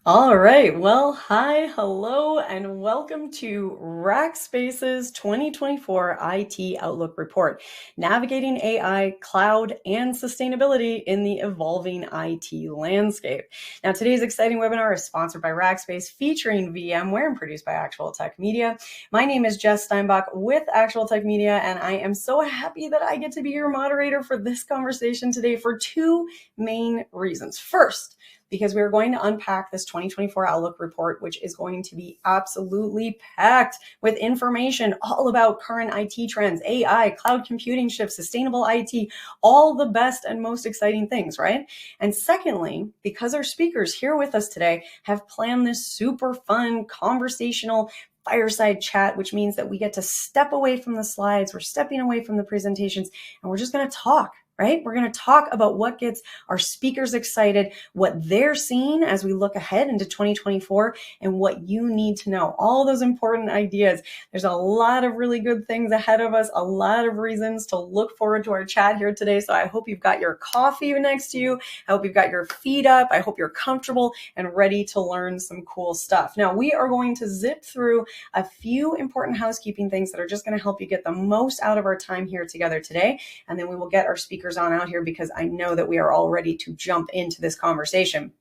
All right. Well, hi, hello, and welcome to Rackspace's 2024 IT Outlook Report, Navigating AI, Cloud, and Sustainability in the Evolving IT Landscape. Now, today's exciting webinar is sponsored by Rackspace, featuring VMware and produced by Actual Tech Media. My name is Jess Steinbach with Actual Tech Media, and I am so happy that I get to be your moderator for this conversation today for two main reasons. First, because we're going to unpack this 2024 Outlook report, which is going to be absolutely packed with information all about current IT trends, AI, cloud computing shifts, sustainable IT, all the best and most exciting things, right? And secondly, because our speakers here with us today have planned this super fun conversational fireside chat, which means that we get to step away from the slides, we're stepping away from the presentations, and we're just going to talk. Right? We're going to talk about what gets our speakers excited, what they're seeing as we look ahead into 2024, and what you need to know. All those important ideas. There's a lot of really good things ahead of us, a lot of reasons to look forward to our chat here today. So I hope you've got your coffee next to you. I hope you've got your feet up. I hope you're comfortable and ready to learn some cool stuff. Now, we are going to zip through a few important housekeeping things that are just going to help you get the most out of our time here together today. And then we will get our speakers on out here because I know that we are all ready to jump into this conversation.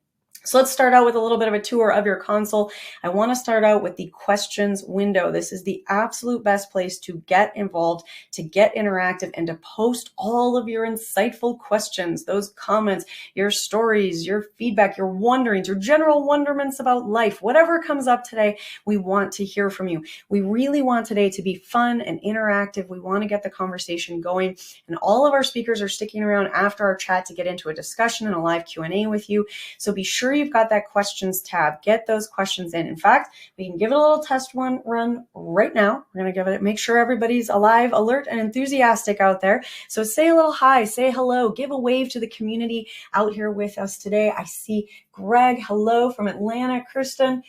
So let's start out with a little bit of a tour of your console. I want to start out with the questions window. This is the absolute best place to get involved, to get interactive, and to post all of your insightful questions, those comments, your stories, your feedback, your wonderings, your general wonderments about life. Whatever comes up today, we want to hear from you. We really want today to be fun and interactive. We want to get the conversation going. And all of our speakers are sticking around after our chat to get into a discussion and a live Q&A with you. So be sure you've got that questions tab. Get those questions in. In fact, we can give it a little test run right now. We're going to give it, make sure everybody's alive, alert, and enthusiastic out there. So say a little hi, say hello, give a wave to the community out here with us today. I see Greg, hello from Atlanta. Kristen,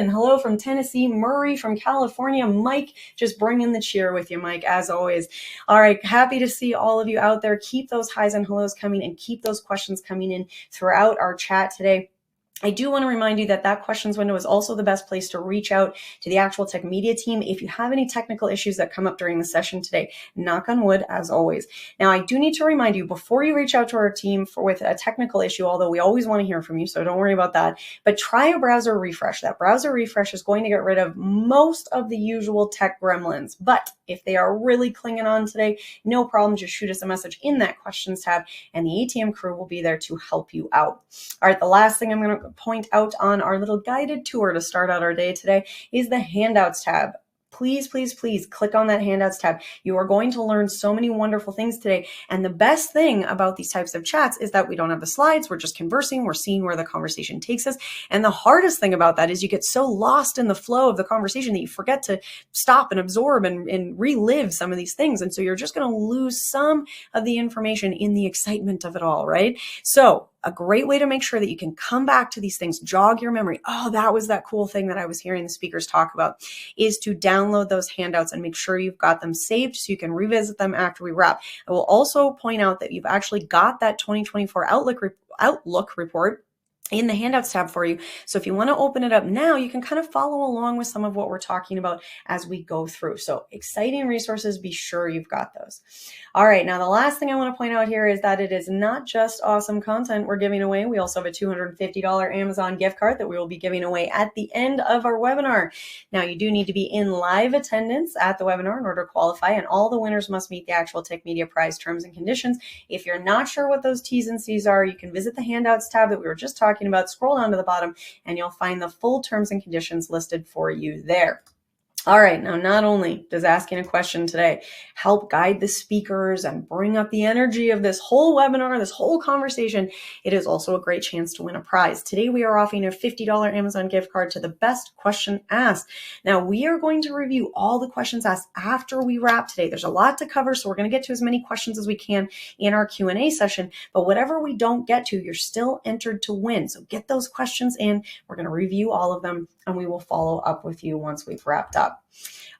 hello from Tennessee. Murray from California. Mike, just bringing the cheer with you, Mike, as always. All right, happy to see all of you out there. Keep those highs and hellos coming and keep those questions coming in throughout our chat today. I do want to remind you that that questions window is also the best place to reach out to the Actual Tech Media team if you have any technical issues that come up during the session today. Knock on wood, as always. Now, I do need to remind you, before you reach out to our team with a technical issue, although we always want to hear from you, so don't worry about that, but try a browser refresh. That browser refresh is going to get rid of most of the usual tech gremlins, but if they are really clinging on today, no problem, just shoot us a message in that questions tab, and the ATM crew will be there to help you out. All right, the last thing I'm going to point out on our little guided tour to start out our day today is the handouts tab. Please, please, please click on that handouts tab. You are going to learn so many wonderful things today. And the best thing about these types of chats is that we don't have the slides. We're just conversing. We're seeing where the conversation takes us. And the hardest thing about that is you get so lost in the flow of the conversation that you forget to stop and absorb and relive some of these things. And so you're just going to lose some of the information in the excitement of it all, right? So a great way to make sure that you can come back to these things, jog your memory. Oh, that was that cool thing that I was hearing the speakers talk about, is to download those handouts and make sure you've got them saved so you can revisit them after we wrap. I will also point out that you've actually got that 2024 Outlook report in the handouts tab for you. So if you want to open it up now, you can kind of follow along with some of what we're talking about as we go through. So exciting resources, be sure you've got those. All right, now the last thing I want to point out here is that it is not just awesome content we're giving away. We also have a $250 Amazon gift card that we will be giving away at the end of our webinar. Now you do need to be in live attendance at the webinar in order to qualify, and all the winners must meet the Actual Tech Media Prize terms and conditions. If you're not sure what those T's and C's are, you can visit the handouts tab that we were just talking about, scroll down to the bottom, and you'll find the full terms and conditions listed for you there. All right, now not only does asking a question today help guide the speakers and bring up the energy of this whole webinar, this whole conversation, it is also a great chance to win a prize. Today we are offering a $50 Amazon gift card to the best question asked. Now we are going to review all the questions asked after we wrap today. There's a lot to cover, so we're going to get to as many questions as we can in our Q&A session, but whatever we don't get to, you're still entered to win. So get those questions in. We're going to review all of them, and we will follow up with you once we've wrapped up. up.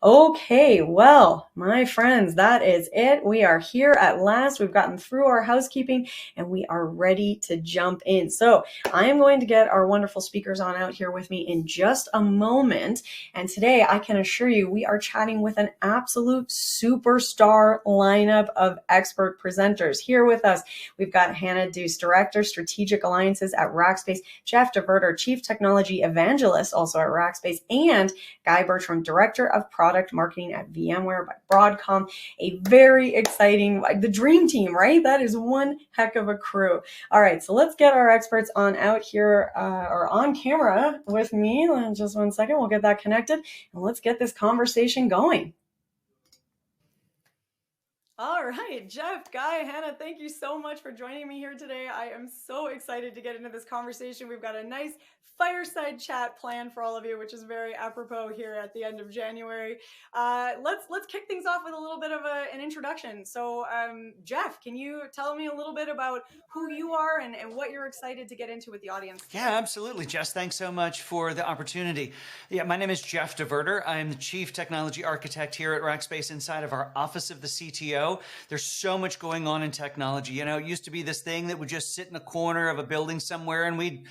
Okay, well, my friends, that is it. We are here at last. We've gotten through our housekeeping and we are ready to jump in. So I am going to get our wonderful speakers on out here with me in just a moment. And today I can assure you we are chatting with an absolute superstar lineup of expert presenters. Here with us, we've got Hannah Deuce, Director, Strategic Alliances at Rackspace, Jeff DeVerter, Chief Technology Evangelist also at Rackspace, and Guy Bertram, Director of Product Marketing at VMware by Broadcom. A very exciting, the dream team, right? That is one heck of a crew. All right, so let's get our experts on out here or on camera with me. In just one second, we'll get that connected and let's get this conversation going. All right, Jeff, Guy, Hannah, thank you so much for joining me here today. I am so excited to get into this conversation. We've got a nice fireside chat planned for all of you, which is very apropos here at the end of January. Let's kick things off with a little bit of an introduction. So, Jeff, can you tell me a little bit about who you are and what you're excited to get into with the audience today? Yeah, absolutely, Jess. Thanks so much for the opportunity. Yeah, my name is Jeff DeVerter. I'm the Chief Technology Architect here at Rackspace inside of our Office of the CTO. There's so much going on in technology. You know, it used to be this thing that would just sit in a corner of a building somewhere, and we'd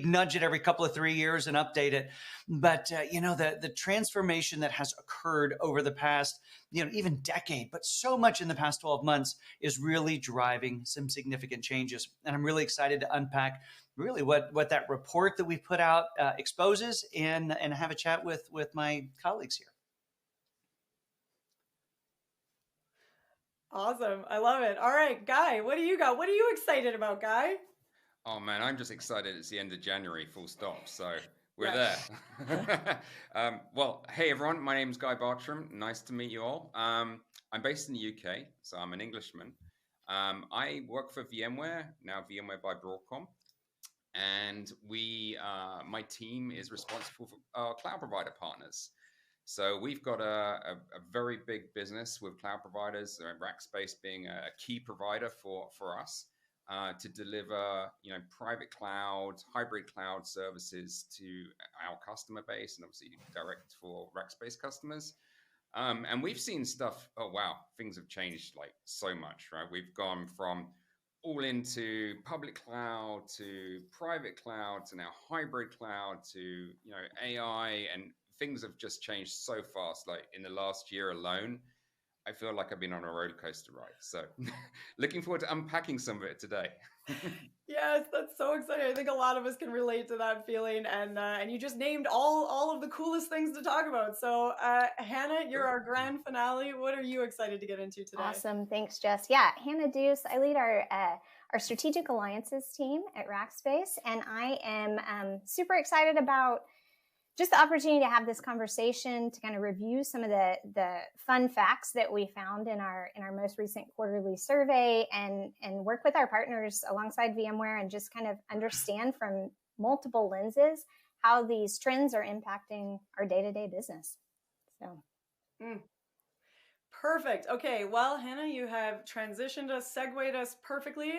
nudge it every couple of 3 years and update it. But you know, the transformation that has occurred over the past, you know, even decade, but so much in the past 12 months is really driving some significant changes. And I'm really excited to unpack really what that report that we put out exposes and have a chat with my colleagues here. Awesome. I love it. All right, Guy, what do you got? What are you excited about, Guy? Oh man, I'm just excited it's the end of January, full stop. So we're Right. there. Well, hey everyone, my name's Guy Bartram. Nice to meet you all. I'm based in the UK, so I'm an Englishman. I work for VMware, now VMware by Broadcom. And my team is responsible for our cloud provider partners. So we've got a very big business with cloud providers, Rackspace being a key provider for us to deliver, you know, private cloud, hybrid cloud services to our customer base, and obviously direct for Rackspace customers. And we've seen stuff. Oh wow, things have changed like so much, right? We've gone from all into public cloud to private cloud to now hybrid cloud to, you know, AI, and things have just changed so fast. Like in the last year alone, I feel like I've been on a roller coaster ride. So looking forward to unpacking some of it today. Yes, that's so exciting. I think a lot of us can relate to that feeling, and you just named all of the coolest things to talk about. So, Hannah, you're our grand finale. What are you excited to get into today? Awesome, thanks, Jess. Yeah, Hannah Deuce. I lead our strategic alliances team at Rackspace, and I am super excited about just the opportunity to have this conversation to kind of review some of the fun facts that we found in our most recent quarterly survey, and work with our partners alongside VMware and just kind of understand from multiple lenses how these trends are impacting our day-to-day business. So. Perfect. Okay. Well, Hannah, you have transitioned us, segued us perfectly.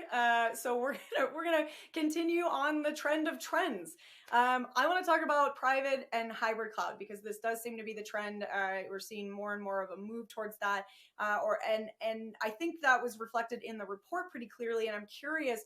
So we're gonna continue on the trend of trends. I want to talk about private and hybrid cloud because this does seem to be the trend. We're seeing more and more of a move towards that. And I think that was reflected in the report pretty clearly. And I'm curious,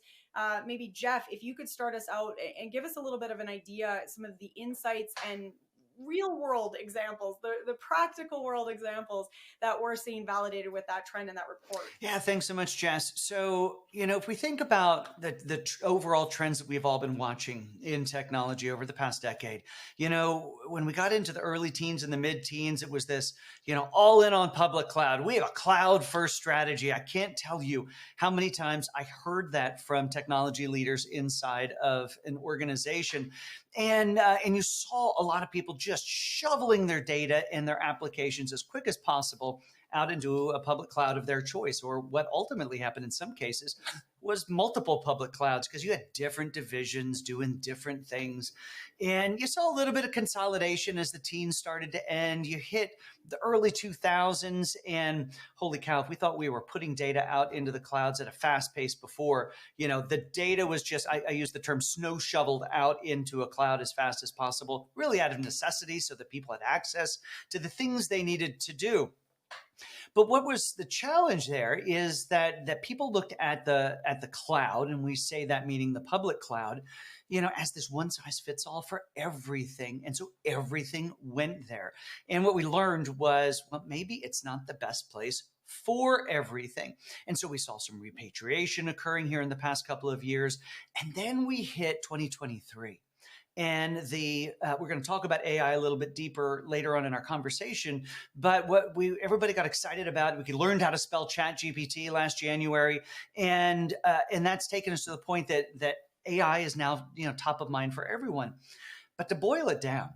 maybe Jeff, if you could start us out and give us a little bit of an idea, some of the insights and real world examples, the practical world examples that we're seeing validated with that trend in that report. Yeah, thanks so much, Jess. So, you know, if we think about the overall trends that we've all been watching in technology over the past decade, you know, when we got into the early teens and the mid-teens, it was this, you know, all in on public cloud. We have a cloud first strategy. I can't tell you how many times I heard that from technology leaders inside of an organization. And you saw a lot of people just shoveling their data and their applications as quick as possible out into a public cloud of their choice. Or what ultimately happened in some cases was multiple public clouds, because you had different divisions doing different things. And you saw a little bit of consolidation as the teens started to end. You hit the early 2000s, and holy cow, if we thought we were putting data out into the clouds at a fast pace before, the data was just, I use the term snow shoveled out into a cloud as fast as possible, really out of necessity, so that people had access to the things they needed to do. But what was the challenge there is that people looked at the cloud, and we say that meaning the public cloud, as this one size fits all for everything. And so everything went there. And what we learned was, well, maybe it's not the best place for everything. And so we saw some repatriation occurring here in the past couple of years. And then we hit 2023. And we're going to talk about AI a little bit deeper later on in our conversation. But what everybody got excited about, we learned how to spell ChatGPT last January, and that's taken us to the point that AI is now top of mind for everyone. But to boil it down,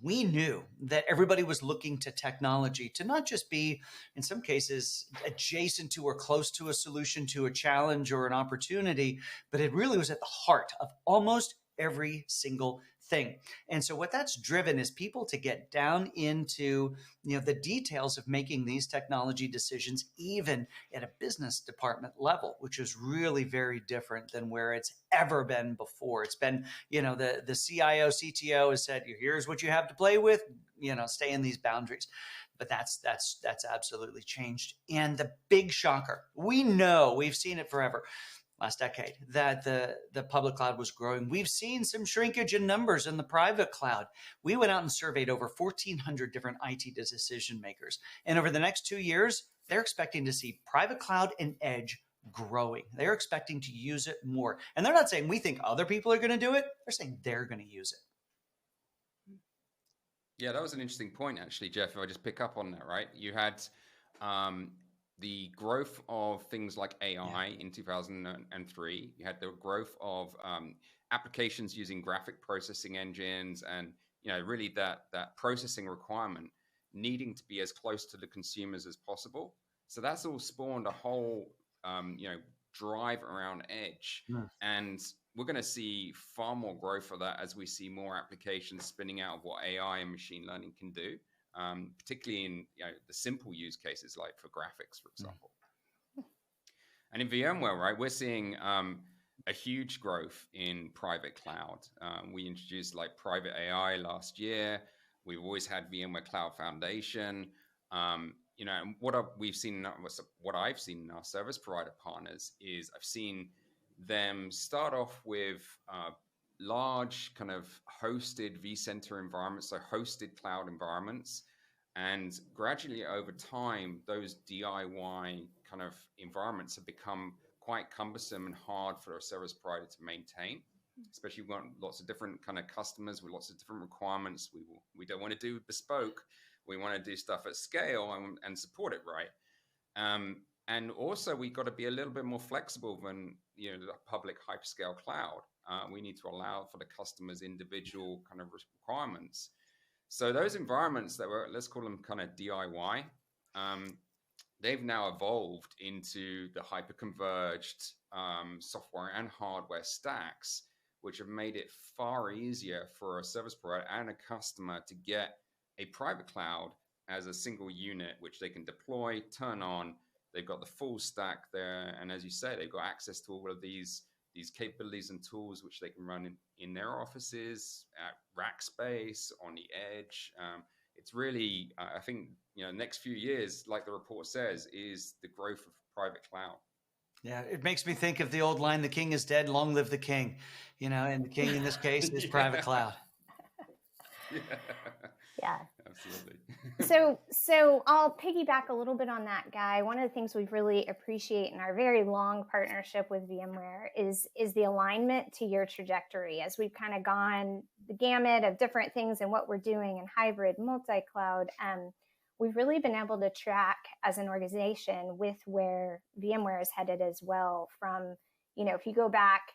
we knew that everybody was looking to technology to not just be, in some cases, adjacent to or close to a solution to a challenge or an opportunity, but it really was at the heart of almost every single thing. And so what that's driven is people to get down into the details of making these technology decisions, even at a business department level, which is really very different than where it's ever been before. It's been, the CIO, CTO has said, here's what you have to play with, stay in these boundaries. But that's absolutely changed. And the big shocker, we've seen it forever, last decade, that the public cloud was growing. We've seen some shrinkage in numbers in the private cloud. We went out and surveyed over 1,400 different IT decision makers. And over the next 2 years, they're expecting to see private cloud and edge growing. They're expecting to use it more. And they're not saying we think other people are going to do it. They're saying they're going to use it. Yeah, that was an interesting point, actually, Jeff. If I just pick up on that, right? You had the growth of things like AI in 2003. You had the growth of applications using graphic processing engines, and really that processing requirement needing to be as close to the consumers as possible. So that's all spawned a whole drive around edge, and we're going to see far more growth of that as we see more applications spinning out of what AI and machine learning can do. Particularly in the simple use cases like for graphics, for example. And in VMware, right, we're seeing a huge growth in private cloud. We introduced like private AI last year. We've always had VMware Cloud Foundation. And what I've seen in our service provider partners is I've seen them start off with large kind of hosted vCenter environments, so hosted cloud environments. And gradually over time, those DIY kind of environments have become quite cumbersome and hard for a service provider to maintain, especially we've got lots of different kind of customers with lots of different requirements. We don't want to do bespoke. We want to do stuff at scale and support it right. And also we got to be a little bit more flexible than the public hyperscale cloud. We need to allow for the customer's individual kind of requirements. So those environments that were, let's call them kind of DIY, they've now evolved into the hyper-converged software and hardware stacks, which have made it far easier for a service provider and a customer to get a private cloud as a single unit, which they can deploy, turn on. They've got the full stack there. And as you say, they've got access to all of these capabilities and tools which they can run in their offices, at Rackspace, on the edge. It's really, I think, next few years, like the report says, is the growth of private cloud. Yeah, it makes me think of the old line, "The king is dead, long live the king." And the king in this case is private cloud. Yeah. Absolutely. So I'll piggyback a little bit on that, Guy. One of the things we really appreciate in our very long partnership with VMware is the alignment to your trajectory. As we've kind of gone the gamut of different things and what we're doing in hybrid, multi-cloud, we've really been able to track as an organization with where VMware is headed as well. From, if you go back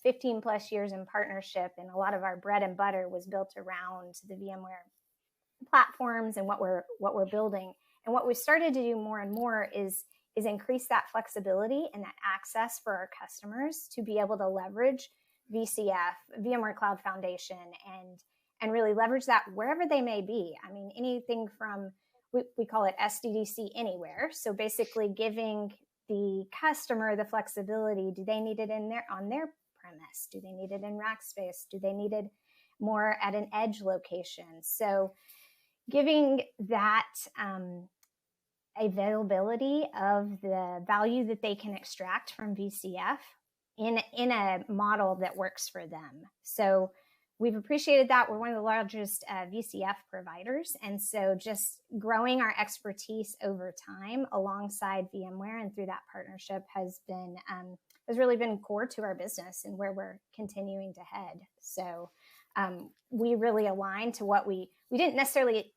15 plus years in partnership, and a lot of our bread and butter was built around the VMware platforms and what we're building. And what we started to do more and more is increase that flexibility and that access for our customers to be able to leverage VCF, VMware Cloud Foundation, and really leverage that wherever they may be. I mean, anything from, we call it SDDC anywhere. So basically giving the customer the flexibility. Do they need it on their premise? Do they need it in Rackspace? Do they need it more at an edge location? So giving that availability of the value that they can extract from VCF in a model that works for them. So we've appreciated that. We're one of the largest VCF providers. And so just growing our expertise over time alongside VMware and through that partnership has really been core to our business and where we're continuing to head. So we really align to what we didn't necessarily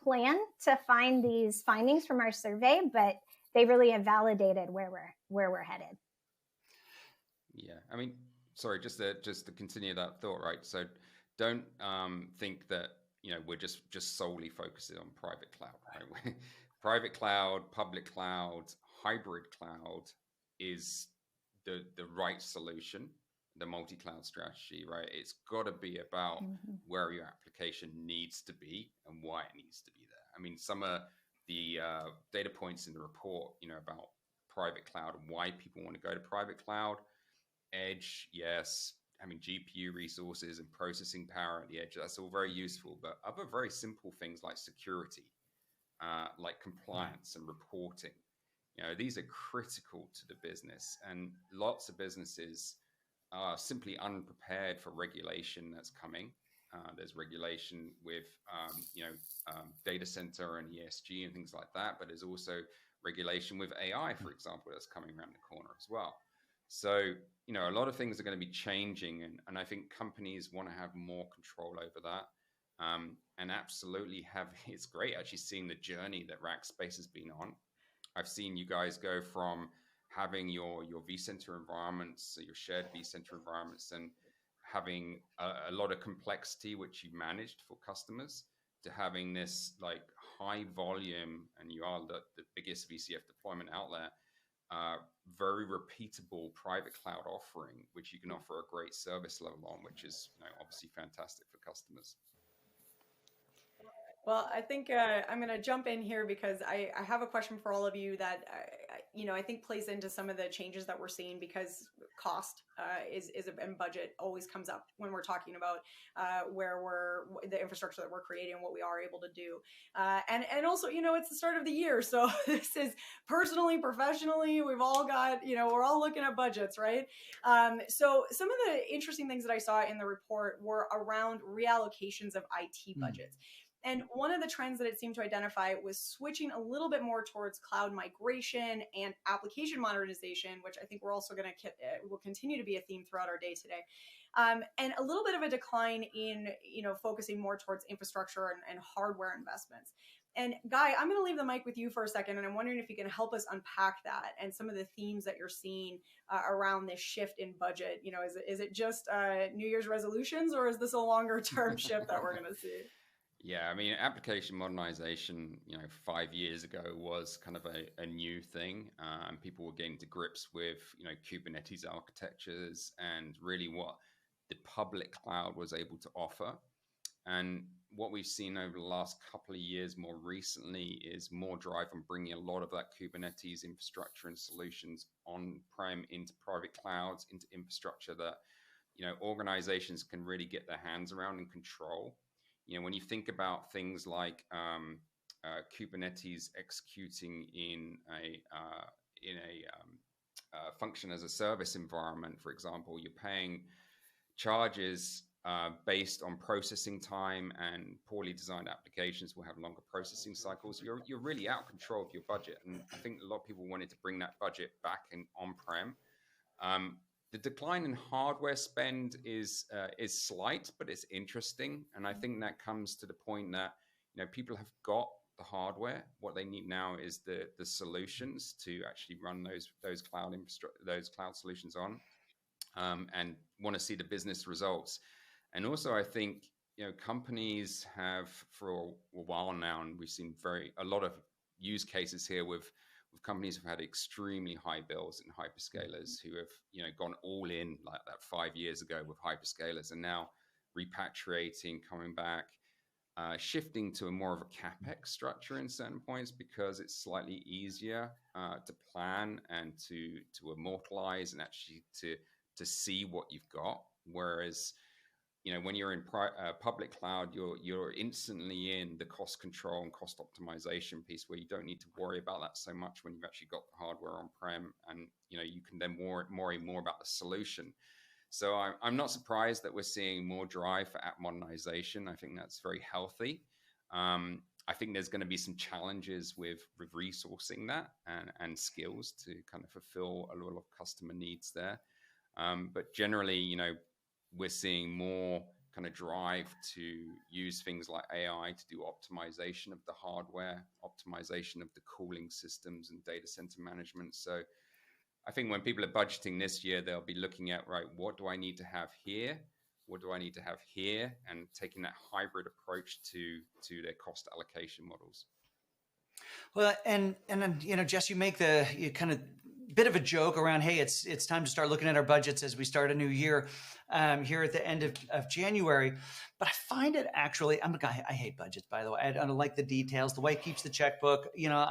plan to find these findings from our survey, but they really have validated where we're headed. Yeah, I mean, sorry, just to continue that thought, right? So don't think that we're just solely focusing on private cloud, right? Private cloud, public cloud, hybrid cloud is the right solution. The multi-cloud strategy, right? It's got to be about where your application needs to be and why it needs to be there. I mean, some of the data points in the report, about private cloud and why people want to go to private cloud. Edge, yes. I mean, GPU resources and processing power at the edge, that's all very useful. But other very simple things like security, like compliance and reporting, these are critical to the business. And lots of businesses are simply unprepared for regulation that's coming. There's regulation with, data center and ESG and things like that, but there's also regulation with AI, for example, that's coming around the corner as well. So, a lot of things are going to be changing, and I think companies want to have more control over that. And absolutely it's great actually seeing the journey that Rackspace has been on. I've seen you guys go from having your vCenter environments, your shared vCenter environments, and having a lot of complexity, which you managed for customers, to having this like high volume, and you are the biggest VCF deployment out there, very repeatable private cloud offering, which you can offer a great service level on, which is obviously fantastic for customers. Well, I think I'm going to jump in here because I have a question for all of you that I think plays into some of the changes that we're seeing, because cost and budget always comes up when we're talking about the infrastructure that we're creating and what we are able to do. And also, it's the start of the year. So this is personally, professionally, we've all got, we're all looking at budgets, right? So some of the interesting things that I saw in the report were around reallocations of IT budgets. And one of the trends that it seemed to identify was switching a little bit more towards cloud migration and application modernization, which I think we're also going to will continue to be a theme throughout our day today. And a little bit of a decline in, focusing more towards infrastructure and hardware investments. And Guy, I'm going to leave the mic with you for a second, and I'm wondering if you can help us unpack that and some of the themes that you're seeing around this shift in budget. Is it just New Year's resolutions, or is this a longer term shift that we're going to see? Yeah, I mean, application modernization, 5 years ago was kind of a new thing, and people were getting to grips with, Kubernetes architectures and really what the public cloud was able to offer. And what we've seen over the last couple of years more recently is more drive on bringing a lot of that Kubernetes infrastructure and solutions on-prem into private clouds, into infrastructure that, organizations can really get their hands around and control. When you think about things like Kubernetes executing in a function as a service environment, for example, you're paying charges based on processing time, and poorly designed applications will have longer processing cycles. You're really out of control of your budget, and I think a lot of people wanted to bring that budget back in on-prem. The decline in hardware spend is slight, but it's interesting, and I think that comes to the point that people have got the hardware. What they need now is the solutions to actually run those cloud solutions on, and want to see the business results. And also, I think companies have for a while now, and we've seen a lot of use cases here with companies who've had extremely high bills and hyperscalers who have, you know, gone all in like that 5 years ago with hyperscalers and now repatriating, coming back, shifting to a more of a capex structure in certain points because it's slightly easier to plan and to immortalize and actually to see what you've got. Whereas, you know, when you're in public cloud, you're instantly in the cost control and cost optimization piece where you don't need to worry about that so much when you've actually got the hardware on prem, and you know you can then worry more about the solution. So I'm not surprised that we're seeing more drive for app modernization. I think that's very healthy. I think there's going to be some challenges with resourcing that and skills to kind of fulfill a lot of customer needs there. But generally, you know, we're seeing more kind of drive to use things like AI to do optimization of the hardware, optimization of the cooling systems and data center management. So I think when people are budgeting this year, they'll be looking at, right, what do I need to have here? What do I need to have here? And taking that hybrid approach to their cost allocation models. Well, and you know, Jess, you kind of bit of a joke around, hey, it's time to start looking at our budgets as we start a new year here at the end of January. But I find it actually, I'm a guy, I hate budgets, by the way. I don't like the details, the way it keeps the checkbook. You know,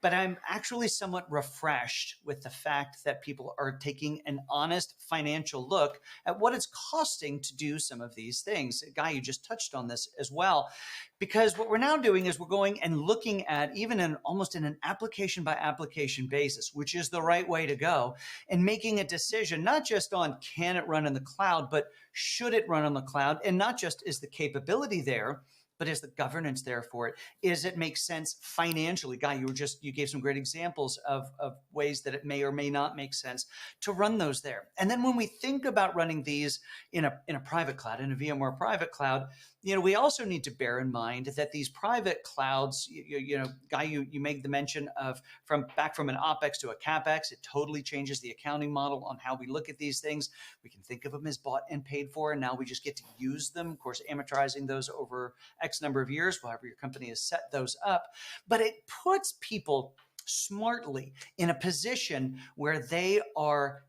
but I'm actually somewhat refreshed with the fact that people are taking an honest financial look at what it's costing to do some of these things. Guy, you just touched on this as well, because what we're now doing is we're going and looking at even almost in an application by application basis, which is the right way to go, and making a decision, not just on can it run in the cloud, but should it run on the cloud? And not just is the capability there, but is the governance there for it? Is it make sense financially? Guy, you gave some great examples of ways that it may or may not make sense to run those there. And then when we think about running these in a private cloud, in a VMware private cloud, you know, we also need to bear in mind that these private clouds, you know, Guy, you made the mention of from an OpEx to a CapEx. It totally changes the accounting model on how we look at these things. We can think of them as bought and paid for, and now we just get to use them, of course, amortizing those over X number of years, however your company has set those up. But it puts people smartly in a position where they are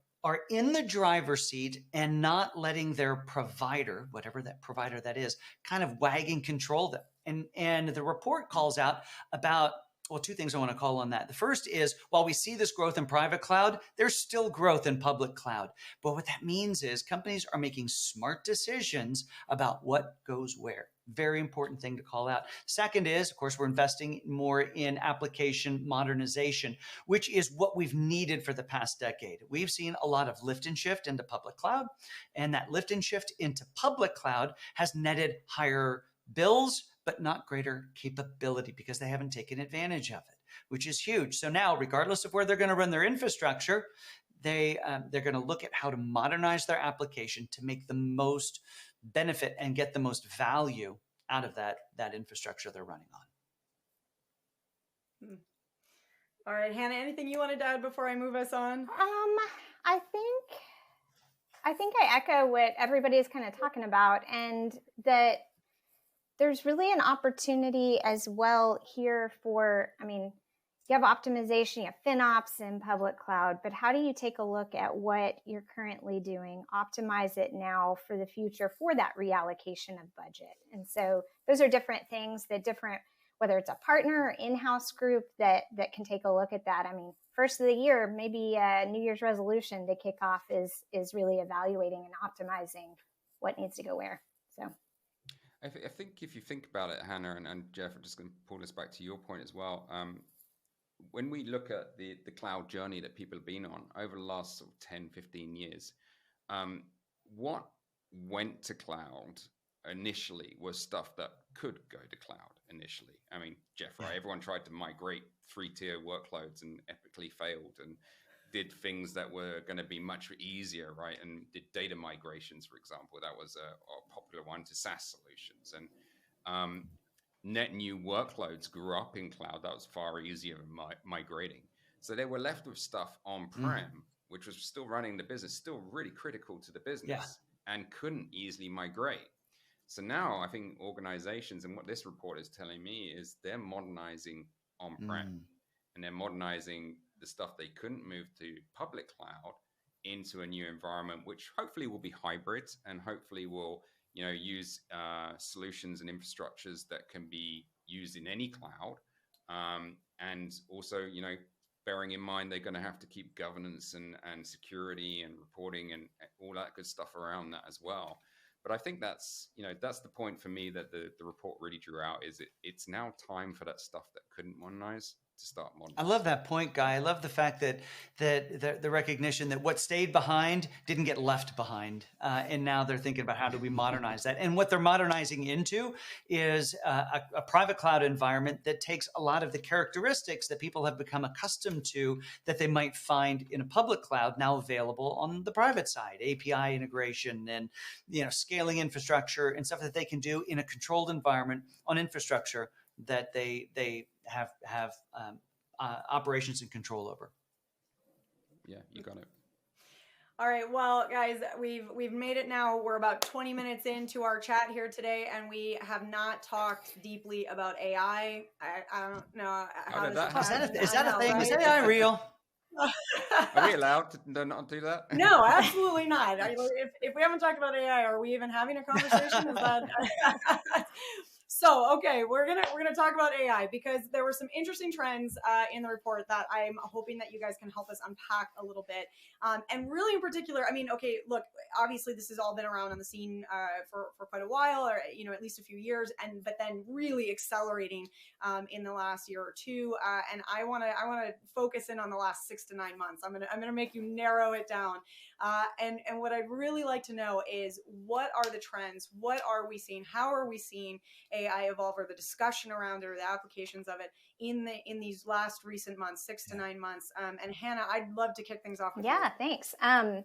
in the driver's seat and not letting their provider, whatever that provider that is, kind of wag and control them. And the report calls out about, well, two things I want to call on that. The first is, while we see this growth in private cloud, there's still growth in public cloud. But what that means is companies are making smart decisions about what goes where. Very important thing to call out. Second is, of course, we're investing more in application modernization, which is what we've needed for the past decade. We've seen a lot of lift and shift into public cloud, and that lift and shift into public cloud has netted higher bills, but not greater capability because they haven't taken advantage of it, which is huge. So now, regardless of where they're going to run their infrastructure, they're going to look at how to modernize their application to make the most benefit and get the most value out of that infrastructure they're running on. All right, Hannah, anything you wanted to add before I move us on? I think I echo what everybody is kind of talking about, and that there's really an opportunity as well here for, I mean, you have optimization, you have FinOps in public cloud, but how do you take a look at what you're currently doing, optimize it now for the future for that reallocation of budget? And so those are different things that whether it's a partner or in-house group that can take a look at that. I mean, first of the year, maybe a New Year's resolution to kick off is really evaluating and optimizing what needs to go where. So I think if you think about it, Hannah and Jeff, I'm just going to pull this back to your point as well. When we look at the cloud journey that people have been on over the last sort of 10, 15 years, what went to cloud initially was stuff that could go to cloud initially. I mean, Jeff, right? Everyone tried to migrate 3-tier workloads and epically failed and did things that were going to be much easier, right? And did data migrations, for example. That was a popular one to SaaS solutions. And net new workloads grew up in cloud. That was far easier than migrating. So they were left with stuff on-prem, which was still running the business, still really critical to the business, and couldn't easily migrate. So now I think organizations, and what this report is telling me, is they're modernizing on-prem, and they're modernizing the stuff they couldn't move to public cloud into a new environment, which hopefully will be hybrid, and hopefully will use solutions and infrastructures that can be used in any cloud, and also bearing in mind they're going to have to keep governance and security and reporting and all that good stuff around that as well. But I think that's the point for me that the report really drew out, is it's now time for that stuff that couldn't modernize to start I modernizing. love that point, Guy. I love the fact that the recognition that what stayed behind didn't get left behind, and now they're thinking about how do we modernize that. And what they're modernizing into is a private cloud environment that takes a lot of the characteristics that people have become accustomed to that they might find in a public cloud now available on the private side, API integration and scaling infrastructure and stuff that they can do in a controlled environment on infrastructure that they have operations and control over. Yeah, you got it. All right, well, guys, we've made it now. We're about 20 minutes into our chat here today, and we have not talked deeply about AI. I don't know. Is that a thing? Right? Is AI real? Are we allowed to not do that? No, absolutely not. If we haven't talked about AI, are we even having a conversation? Is that So, okay, we're gonna talk about AI because there were some interesting trends in the report that I'm hoping that you guys can help us unpack a little bit. And really, in particular, I mean, okay, look, obviously this has all been around on the scene for quite a while, or at least a few years, but then really accelerating in the last year or two. And I want to focus in on the last 6 to 9 months. I'm gonna make you narrow it down. And what I'd really like to know is, what are the trends? What are we seeing? How are we seeing AI evolve, or the discussion around it, or the applications of it in these last recent months, 6 to 9 months? And Hannah, I'd love to kick things off with you. Thanks. I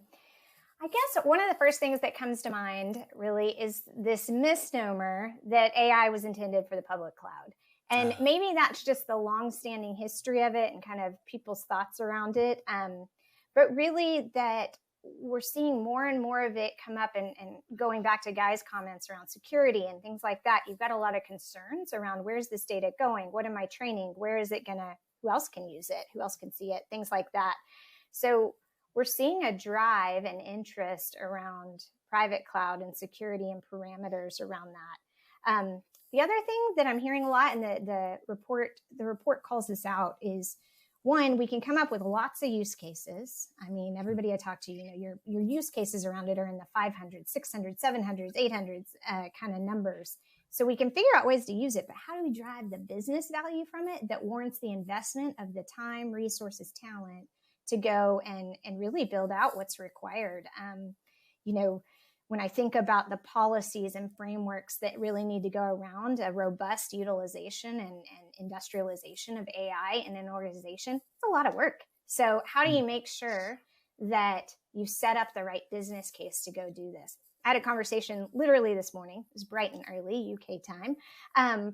guess one of the first things that comes to mind really is this misnomer that AI was intended for the public cloud. And maybe that's just the long-standing history of it and kind of people's thoughts around it. But really that we're seeing more and more of it come up, and going back to Guy's comments around security and things like that, you've got a lot of concerns around, where's this data going? What am I training? Where is it who else can use it? Who else can see it? Things like that. So we're seeing a drive and interest around private cloud and security and parameters around that. The other thing that I'm hearing a lot, and the report calls this out, is one, we can come up with lots of use cases. I mean, everybody I talk to, your use cases around it are in the 500, 600, 700s, 800s kind of numbers. So we can figure out ways to use it, but how do we drive the business value from it that warrants the investment of the time, resources, talent to go and really build out what's required? When I think about the policies and frameworks that really need to go around a robust utilization and industrialization of AI in an organization, it's a lot of work. So how do you make sure that you set up the right business case to go do this? I had a conversation literally this morning. It was bright and early UK time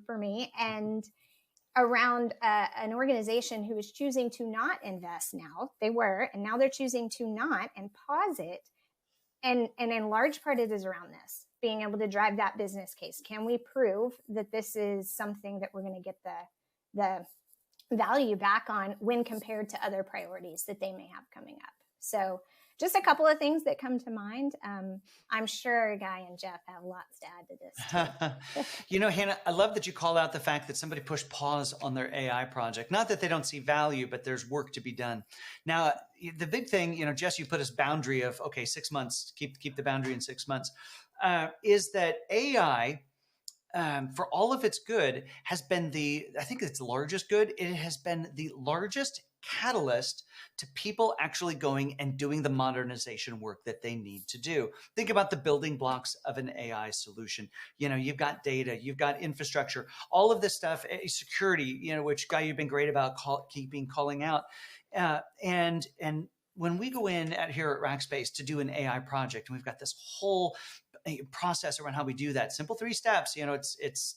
for me, and around an organization who is choosing to not invest now. They were, and now they're choosing to not and pause it. And in large part, it is around this, being able to drive that business case. Can we prove that this is something that we're going to get the value back on when compared to other priorities that they may have coming up? So just a couple of things that come to mind. I'm sure Guy and Jeff have lots to add to this. Hannah, I love that you call out the fact that somebody pushed pause on their AI project. Not that they don't see value, but there's work to be done. Now, the big thing, Jess, you put this boundary of, 6 months, keep the boundary in 6 months, is that AI, for all of its good, has been I think it's the largest good. It has been the largest catalyst to people actually going and doing the modernization work that they need to do. Think about the building blocks of an AI solution. You've got data, you've got infrastructure, all of this stuff, security, which, Guy, you've been great about calling out. And when we go in here at Rackspace to do an AI project, and we've got this whole process around how we do that. Simple 3 steps. It's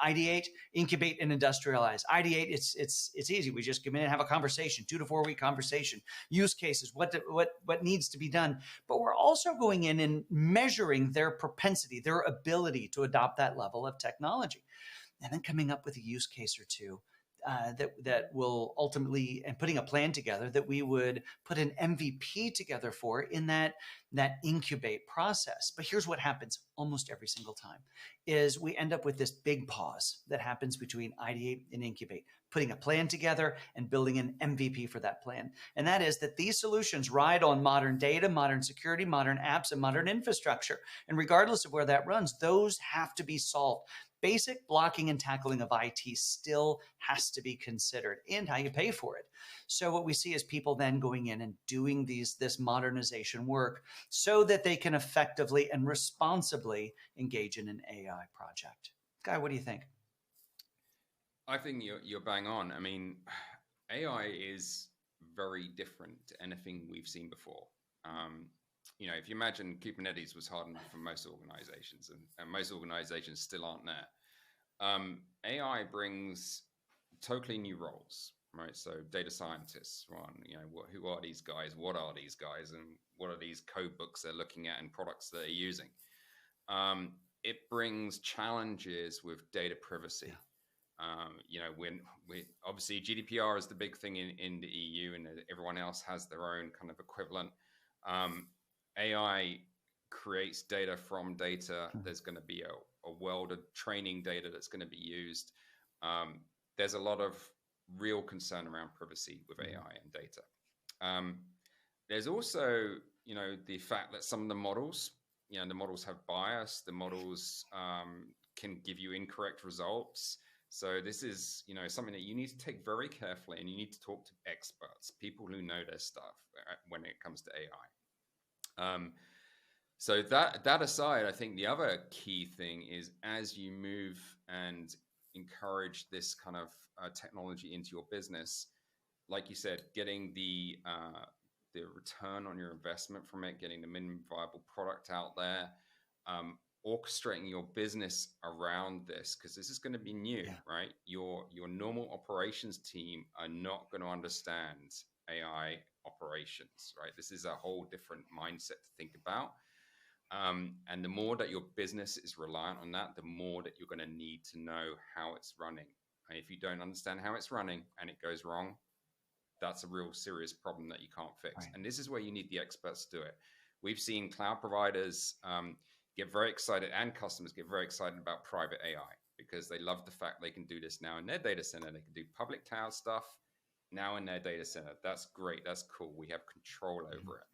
ideate, incubate, and industrialize. Ideate, it's easy. We just come in and have a conversation, 2 to 4 week conversation. Use cases, what needs to be done. But we're also going in and measuring their propensity, their ability to adopt that level of technology, and then coming up with a use case or two that will ultimately, and putting a plan together that we would put an MVP together for in that incubate process. But here's what happens almost every single time is we end up with this big pause that happens between ideate and incubate, putting a plan together and building an MVP for that plan. And that is that these solutions ride on modern data, modern security, modern apps, and modern infrastructure. And regardless of where that runs, those have to be solved. Basic blocking and tackling of IT still has to be considered, and how you pay for it. So what we see is people then going in and doing this modernization work so that they can effectively and responsibly engage in an AI project. Guy, what do you think? I think you're bang on. I mean, AI is very different to anything we've seen before. If you imagine Kubernetes was hard enough for most organizations, and most organizations still aren't there. AI brings totally new roles, right? So data scientists, who are these guys? What are these guys? And what are these code books they're looking at and products they're using? It brings challenges with data privacy. When we obviously GDPR is the big thing in the EU, and everyone else has their own kind of equivalent. AI creates data from data. There's going to be a world of training data that's going to be used. There's a lot of real concern around privacy with AI and data. There's also, the fact that some of the models, the models have bias. The models can give you incorrect results. So this is, something that you need to take very carefully, and you need to talk to experts, people who know their stuff when it comes to AI. So that aside, I think the other key thing is as you move and encourage this kind of technology into your business, like you said, getting the return on your investment from it, getting the minimum viable product out there, orchestrating your business around this, because this is going to be new, right? Your normal operations team are not going to understand AI operations, right? This is a whole different mindset to think about. And the more that your business is reliant on that, the more that you're going to need to know how it's running. And if you don't understand how it's running and it goes wrong, that's a real serious problem that you can't fix. Right. And this is where you need the experts to do it. We've seen cloud providers get very excited, and customers get very excited about private AI, because they love the fact they can do this now in their data center. They can do public cloud stuff now in their data center. That's great. That's cool. We have control over it.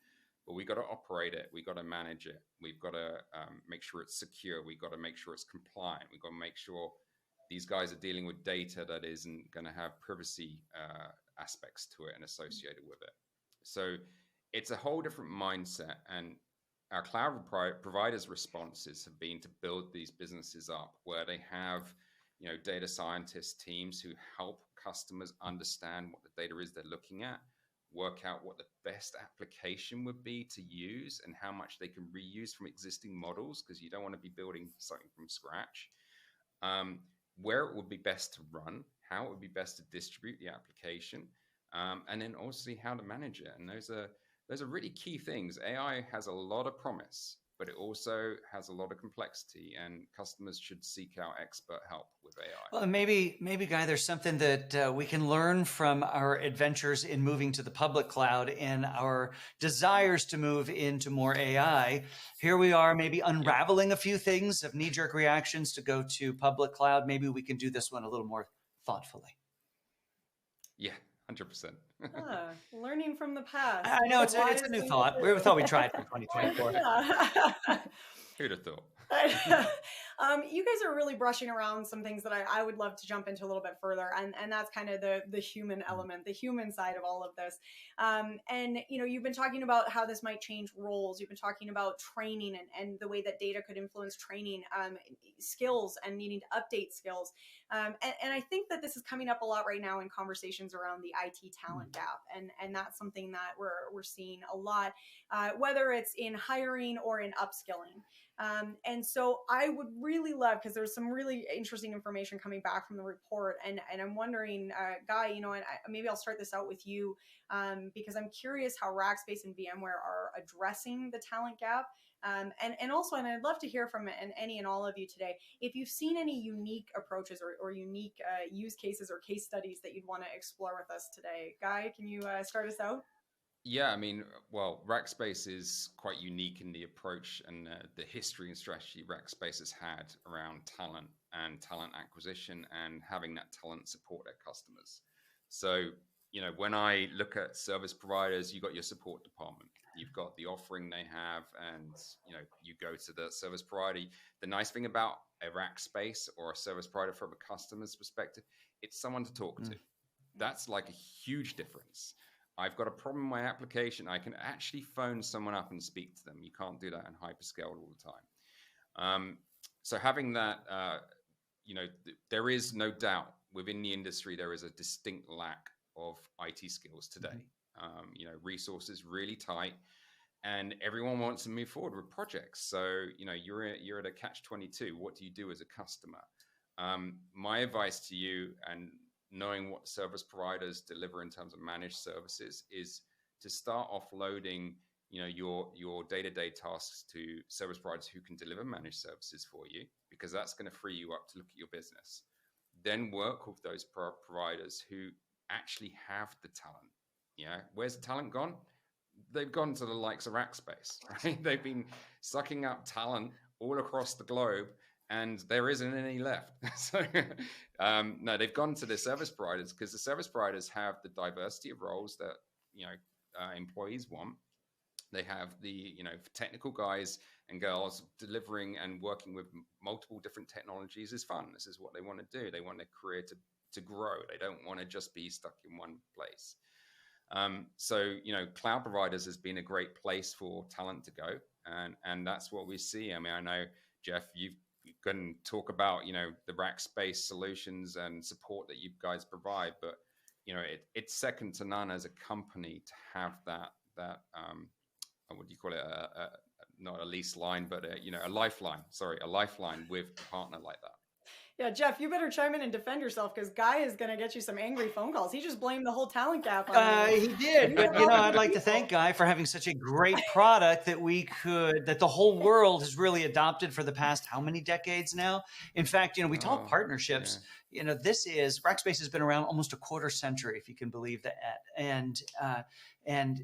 But we got to operate it. We got to manage it. We've got to make sure it's secure. We got to make sure it's compliant. We've got to make sure these guys are dealing with data that isn't going to have privacy aspects to it and associated with it. So it's a whole different mindset. And our cloud providers' responses have been to build these businesses up where they have, data scientist teams who help customers understand what the data is they're looking at, work out what the best application would be to use and how much they can reuse from existing models, because you don't want to be building something from scratch, where it would be best to run, how it would be best to distribute the application, and then also how to manage it. And those are really key things. AI has a lot of promise, but it also has a lot of complexity, and customers should seek out expert help with AI. Well, maybe, Guy, there's something that we can learn from our adventures in moving to the public cloud and our desires to move into more AI. Here we are, maybe unraveling a few things of knee-jerk reactions to go to public cloud. Maybe we can do this one a little more thoughtfully. Yeah, 100%. Learning from the past. I know it's a new thought. We thought we tried for 2024. Who'd have thought? You guys are really brushing around some things that I would love to jump into a little bit further, and that's kind of the human element, the human side of all of this. And you've been talking about how this might change roles. You've been talking about training and the way that data could influence training skills and needing to update skills. And I think that this is coming up a lot right now in conversations around the IT talent gap, and that's something that we're seeing a lot, whether it's in hiring or in upskilling. And so I would really love, because there's some really interesting information coming back from the report, and I'm wondering, Guy, and maybe I'll start this out with you, because I'm curious how Rackspace and VMware are addressing the talent gap. And also, and I'd love to hear from any and all of you today, if you've seen any unique approaches or unique use cases or case studies that you'd want to explore with us today. Guy, can you start us out? Yeah, I mean, well, Rackspace is quite unique in the approach and the history and strategy Rackspace has had around talent and talent acquisition and having that talent support their customers. So, when I look at service providers, you've got your support department, you've got the offering they have, and, you go to the service provider. The nice thing about a Rackspace or a service provider from a customer's perspective, it's someone to talk to. That's like a huge difference. I've got a problem in my application. I can actually phone someone up and speak to them. You can't do that in hyperscale all the time. So having that, there is no doubt within the industry, there is a distinct lack of IT skills today. Resources really tight, and everyone wants to move forward with projects. So, you're at a catch-22. What do you do as a customer? My advice to you, and knowing what service providers deliver in terms of managed services, is to start offloading, your day-to-day tasks to service providers who can deliver managed services for you, because that's going to free you up to look at your business. Then work with those providers who actually have the talent. Yeah, where's the talent gone? They've gone to the likes of Rackspace, right? They've been sucking up talent all across the globe, and there isn't any left. So no, they've gone to the service providers, because the service providers have the diversity of roles that employees want. They have the technical guys and girls delivering and working with multiple different technologies is fun. This is what they want to do. They want their career to grow. They don't want to just be stuck in one place. So cloud providers has been a great place for talent to go, and that's what we see. I mean, I know, Jeff, you can talk about the Rackspace solutions and support that you guys provide, but it's second to none as a company to have that what do you call it, not a lease line, but a lifeline. Sorry, a lifeline with a partner like that. Yeah, Jeff, you better chime in and defend yourself, because Guy is going to get you some angry phone calls. He just blamed the whole talent gap on you. He did, but I'd like to thank Guy for having such a great product that that the whole world has really adopted for the past how many decades now? In fact, we talk partnerships. Yeah. Rackspace has been around almost a quarter century, if you can believe that, and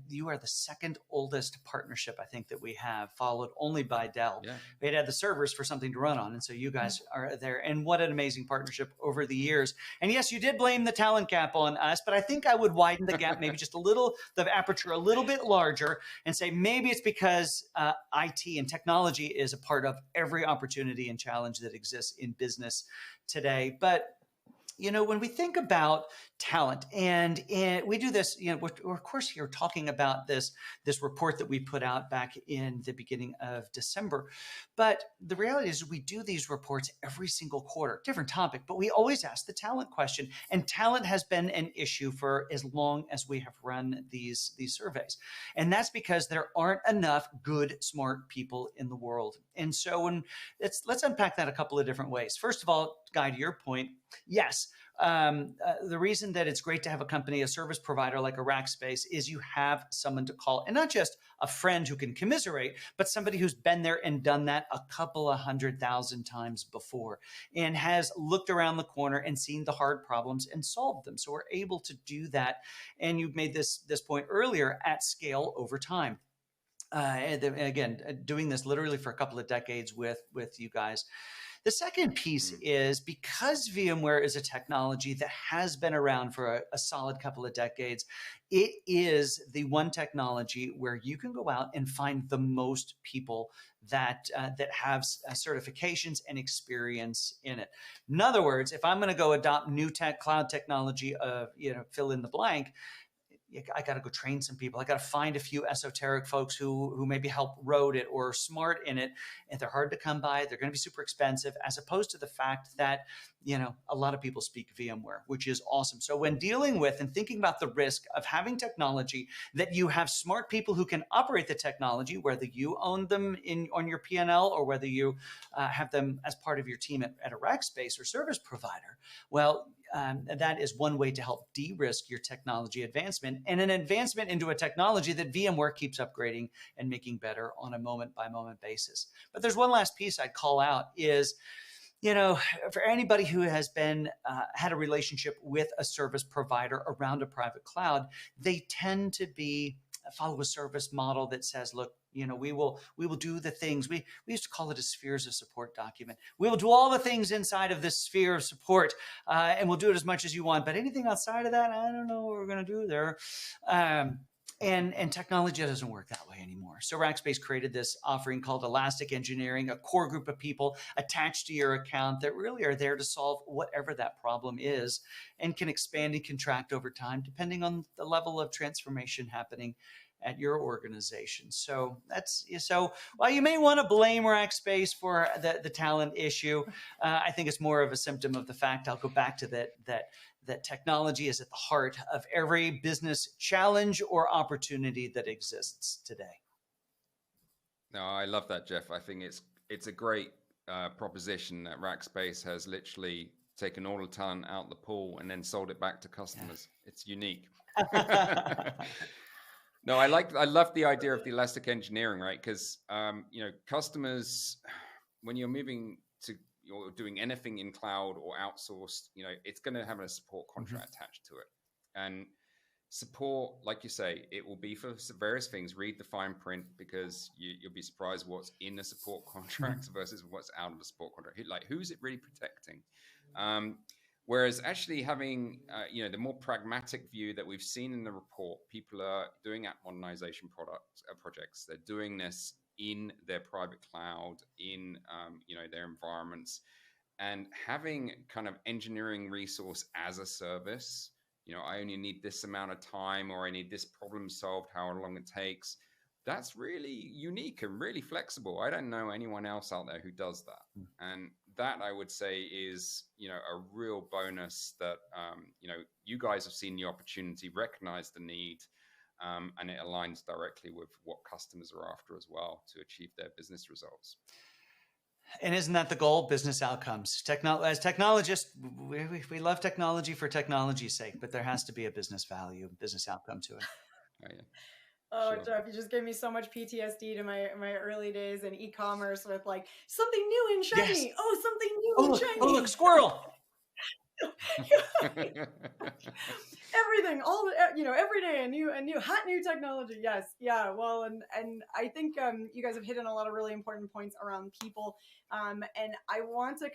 you are the second oldest partnership, I think, that we have, followed only by Dell. Yeah. We had the servers for something to run on, and so you guys are there. And what an amazing partnership over the years. And yes, you did blame the talent gap on us, but I think I would widen the gap maybe just a little, the aperture a little bit larger, and say maybe it's because IT and technology is a part of every opportunity and challenge that exists in business today. But when we think about talent, and we do this, we're of course here talking about this report that we put out back in the beginning of December. But the reality is we do these reports every single quarter, different topic, but we always ask the talent question. And talent has been an issue for as long as we have run these surveys. And that's because there aren't enough good, smart people in the world. And so let's unpack that a couple of different ways. First of all, Guy, to your point, yes, the reason that it's great to have a service provider like a Rackspace, is you have someone to call, and not just a friend who can commiserate, but somebody who's been there and done that a couple of 100,000 times before and has looked around the corner and seen the hard problems and solved them. So we're able to do that. And you've made this point earlier, at scale over time. And again, doing this literally for a couple of decades with you guys. The second piece is, because VMware is a technology that has been around for a solid couple of decades, it is the one technology where you can go out and find the most people that have certifications and experience in it. In other words, if I'm going to go adopt new cloud technology, fill in the blank, I got to go train some people. I got to find a few esoteric folks who maybe help road it or are smart in it. And they're hard to come by. They're going to be super expensive, as opposed to the fact that, a lot of people speak VMware, which is awesome. So when dealing with and thinking about the risk of having technology, that you have smart people who can operate the technology, whether you own them on your P&L or whether you have them as part of your team at a Rackspace or service provider. Well, that is one way to help de-risk your technology advancement, and an advancement into a technology that VMware keeps upgrading and making better on a moment-by-moment basis. But there's one last piece I'd call out is, for anybody who has been had a relationship with a service provider around a private cloud, they tend to follow a service model that says, look, we will do the things. We used to call it a spheres of support document. We will do all the things inside of this sphere of support, and we'll do it as much as you want. But anything outside of that, I don't know what we're going to do there. And technology doesn't work that way anymore. So Rackspace created this offering called Elastic Engineering, a core group of people attached to your account that really are there to solve whatever that problem is, and can expand and contract over time depending on the level of transformation happening at your organization. So while you may want to blame Rackspace for the talent issue, I think it's more of a symptom of the fact, I'll go back to that technology is at the heart of every business challenge or opportunity that exists today. No, I love that, Jeff. I think it's a great proposition that Rackspace has literally taken all the talent out the pool and then sold it back to customers. Yeah. It's unique. No, I love the idea of the elastic engineering, right? Because customers, when you're doing anything in cloud or outsourced, it's going to have a support contract attached to it. And support, like you say, it will be for various things. Read the fine print, because you'll be surprised what's in the support contract versus what's out of the support contract. Like, who's it really protecting? Whereas actually having, the more pragmatic view that we've seen in the report, people are doing app modernization projects. They're doing this in their private cloud, in their environments, and having kind of engineering resource as a service. I only need this amount of time, or I need this problem solved, however long it takes. That's really unique and really flexible. I don't know anyone else out there who does that. And that, I would say, is, a real bonus that, you guys have seen the opportunity, recognize the need, and it aligns directly with what customers are after as well to achieve their business results. And isn't that the goal? Business outcomes. As technologists, we love technology for technology's sake, but there has to be a business value, business outcome to it. Oh, yeah. Oh, sure. Jeff, you just gave me so much PTSD to my early days in e-commerce with like something new and shiny. Yes. Oh, something new and shiny. Oh, look, squirrel. Everything, every day a new hot new technology. Yes, yeah. Well, and I think you guys have hit on a lot of really important points around people, and I want to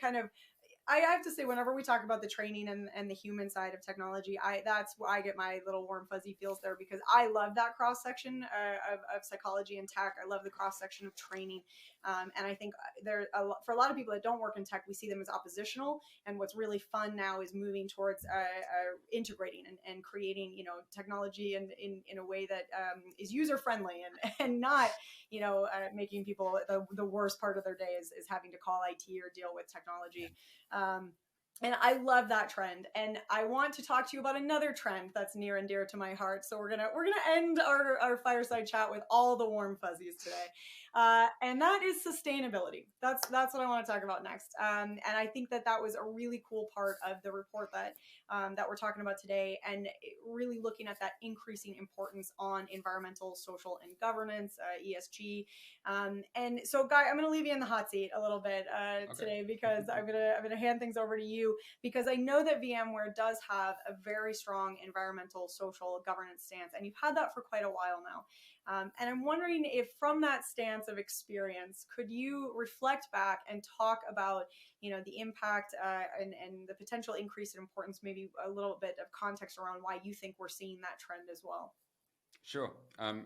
I have to say, whenever we talk about the training and the human side of technology, that's where I get my little warm fuzzy feels there, because I love that cross section of psychology and tech. I love the cross section of training, and I think for a lot of people that don't work in tech, we see them as oppositional. And what's really fun now is moving towards integrating and creating technology in a way that is user friendly and not making people the worst part of their day is having to call IT or deal with technology. And I love that trend, and I want to talk to you about another trend that's near and dear to my heart. So we're gonna end our fireside chat with all the warm fuzzies today, and that is sustainability. That's what I want to talk about next. And I think that was a really cool part of the report that we're talking about today, and really looking at that increasing importance on environmental, social, and governance, ESG. And so, Guy, I'm going to leave you in the hot seat a little bit today, because I'm gonna hand things over to you, because I know that VMware does have a very strong environmental, social, governance stance, and you've had that for quite a while now. And I'm wondering if, from that stance of experience, could you reflect back and talk about the impact and the potential increase in importance, maybe a little bit of context around why you think we're seeing that trend as well? Sure.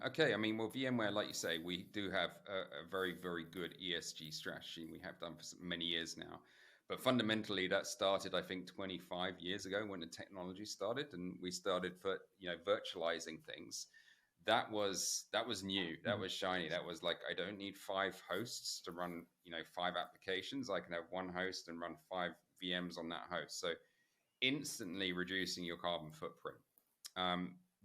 Okay. I mean, well, VMware, like you say, we do have a very, very good ESG strategy. We have done for many years now. But fundamentally, that started, I think, 25 years ago when the technology started, and we started for virtualizing things. That was new. That was shiny. That was like, I don't need 5 hosts to run 5 applications. I can have 1 host and run 5 VMs on that host. So instantly reducing your carbon footprint.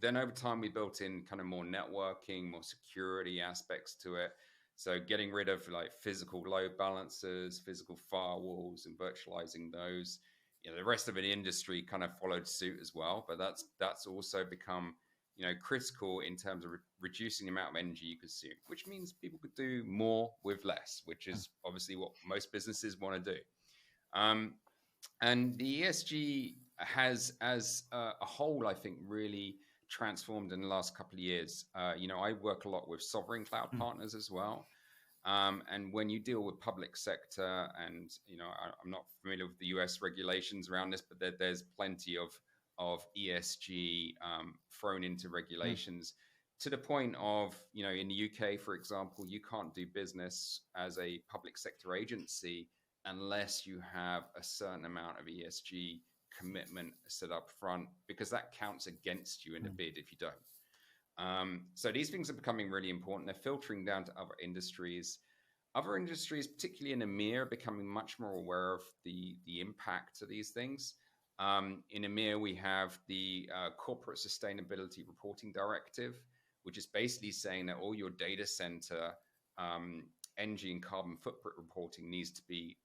Then over time, we built in kind of more networking, more security aspects to it. So getting rid of like physical load balancers, physical firewalls, and virtualizing those. The rest of the industry kind of followed suit as well, but that's also become critical in terms of reducing the amount of energy you consume, which means people could do more with less, which is obviously what most businesses want to do. And the ESG has, as a whole, I think, really transformed in the last couple of years. I work a lot with sovereign cloud partners as well. And when you deal with public sector, and I'm not familiar with the US regulations around this, but there's plenty of ESG thrown into regulations to the point of, in the UK, for example, you can't do business as a public sector agency unless you have a certain amount of ESG commitment set up front, because that counts against you in the bid if you don't. So these things are becoming really important. They're filtering down to other industries. Other industries, particularly in EMEA, are becoming much more aware of the impact of these things. In EMEA, we have the Corporate Sustainability Reporting Directive, which is basically saying that all your data center energy and carbon footprint reporting needs to be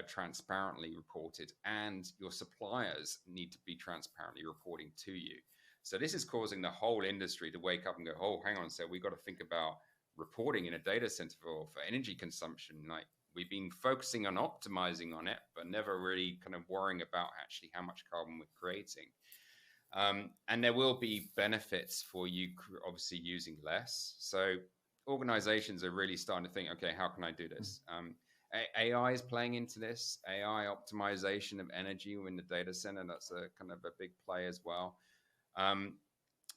transparently reported, and your suppliers need to be transparently reporting to you. So this is causing the whole industry to wake up and go, oh, hang on a sec, we've got to think about reporting in a data center for energy consumption. Like, we've been focusing on optimizing on it, but never really kind of worrying about actually how much carbon we're creating. And there will be benefits for you obviously using less. So organizations are really starting to think, okay, how can I do this? AI is playing into this. AI optimization of energy in the data center, that's a kind of a big play as well.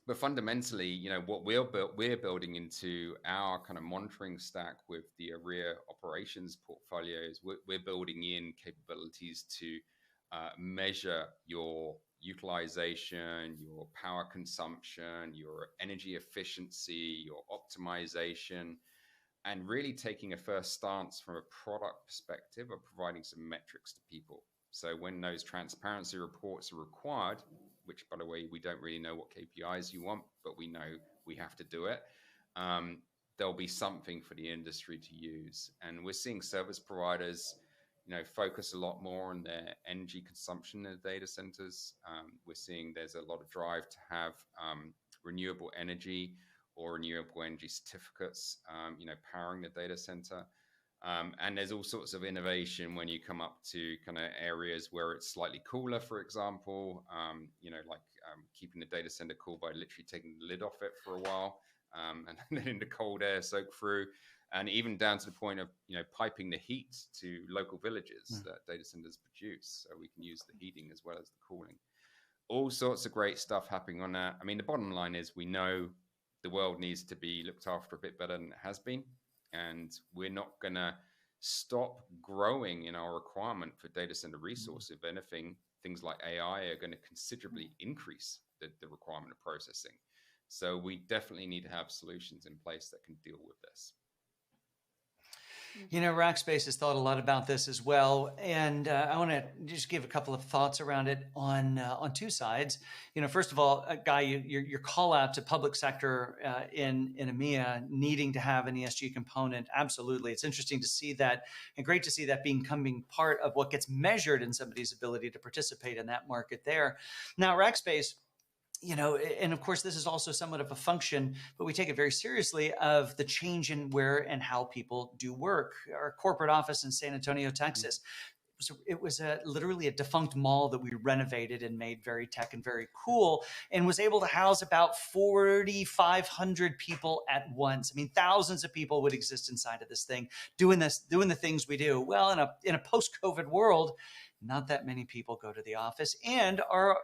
But fundamentally, what we're building into our kind of monitoring stack with the AREA operations portfolios, we're building in capabilities to measure your utilization, your power consumption, your energy efficiency, your optimization, and really taking a first stance from a product perspective of providing some metrics to people. So when those transparency reports are required, which, by the way, we don't really know what KPIs you want, but we know we have to do it, there'll be something for the industry to use. And we're seeing service providers focus a lot more on their energy consumption in the data centers. We're seeing there's a lot of drive to have renewable energy or renewable energy certificates, powering the data center. And there's all sorts of innovation when you come up to kind of areas where it's slightly cooler, for example, keeping the data center cool by literally taking the lid off it for a while, and letting the cold air soak through, and even down to the point of piping the heat to local villages that data centers produce, so we can use the heating as well as the cooling. All sorts of great stuff happening on that. I mean, the bottom line is we know the world needs to be looked after a bit better than it has been, and we're not going to stop growing in our requirement for data center resource. If anything, things like AI are going to considerably increase the requirement of processing. So we definitely need to have solutions in place that can deal with this. Rackspace has thought a lot about this as well, and I want to just give a couple of thoughts around it on two sides. First of all, Guy, your call out to public sector in EMEA needing to have an ESG component, absolutely. It's interesting to see that, and great to see that becoming part of what gets measured in somebody's ability to participate in that market there. Now, Rackspace, and of course, this is also somewhat of a function, but we take it very seriously, of the change in where and how people do work. Our corporate office in San Antonio, Texas, it was literally a defunct mall that we renovated and made very tech and very cool, and was able to house about 4,500 people at once. I mean, thousands of people would exist inside of this thing, doing the things we do. Well, in a post-COVID world, not that many people go to the office, and our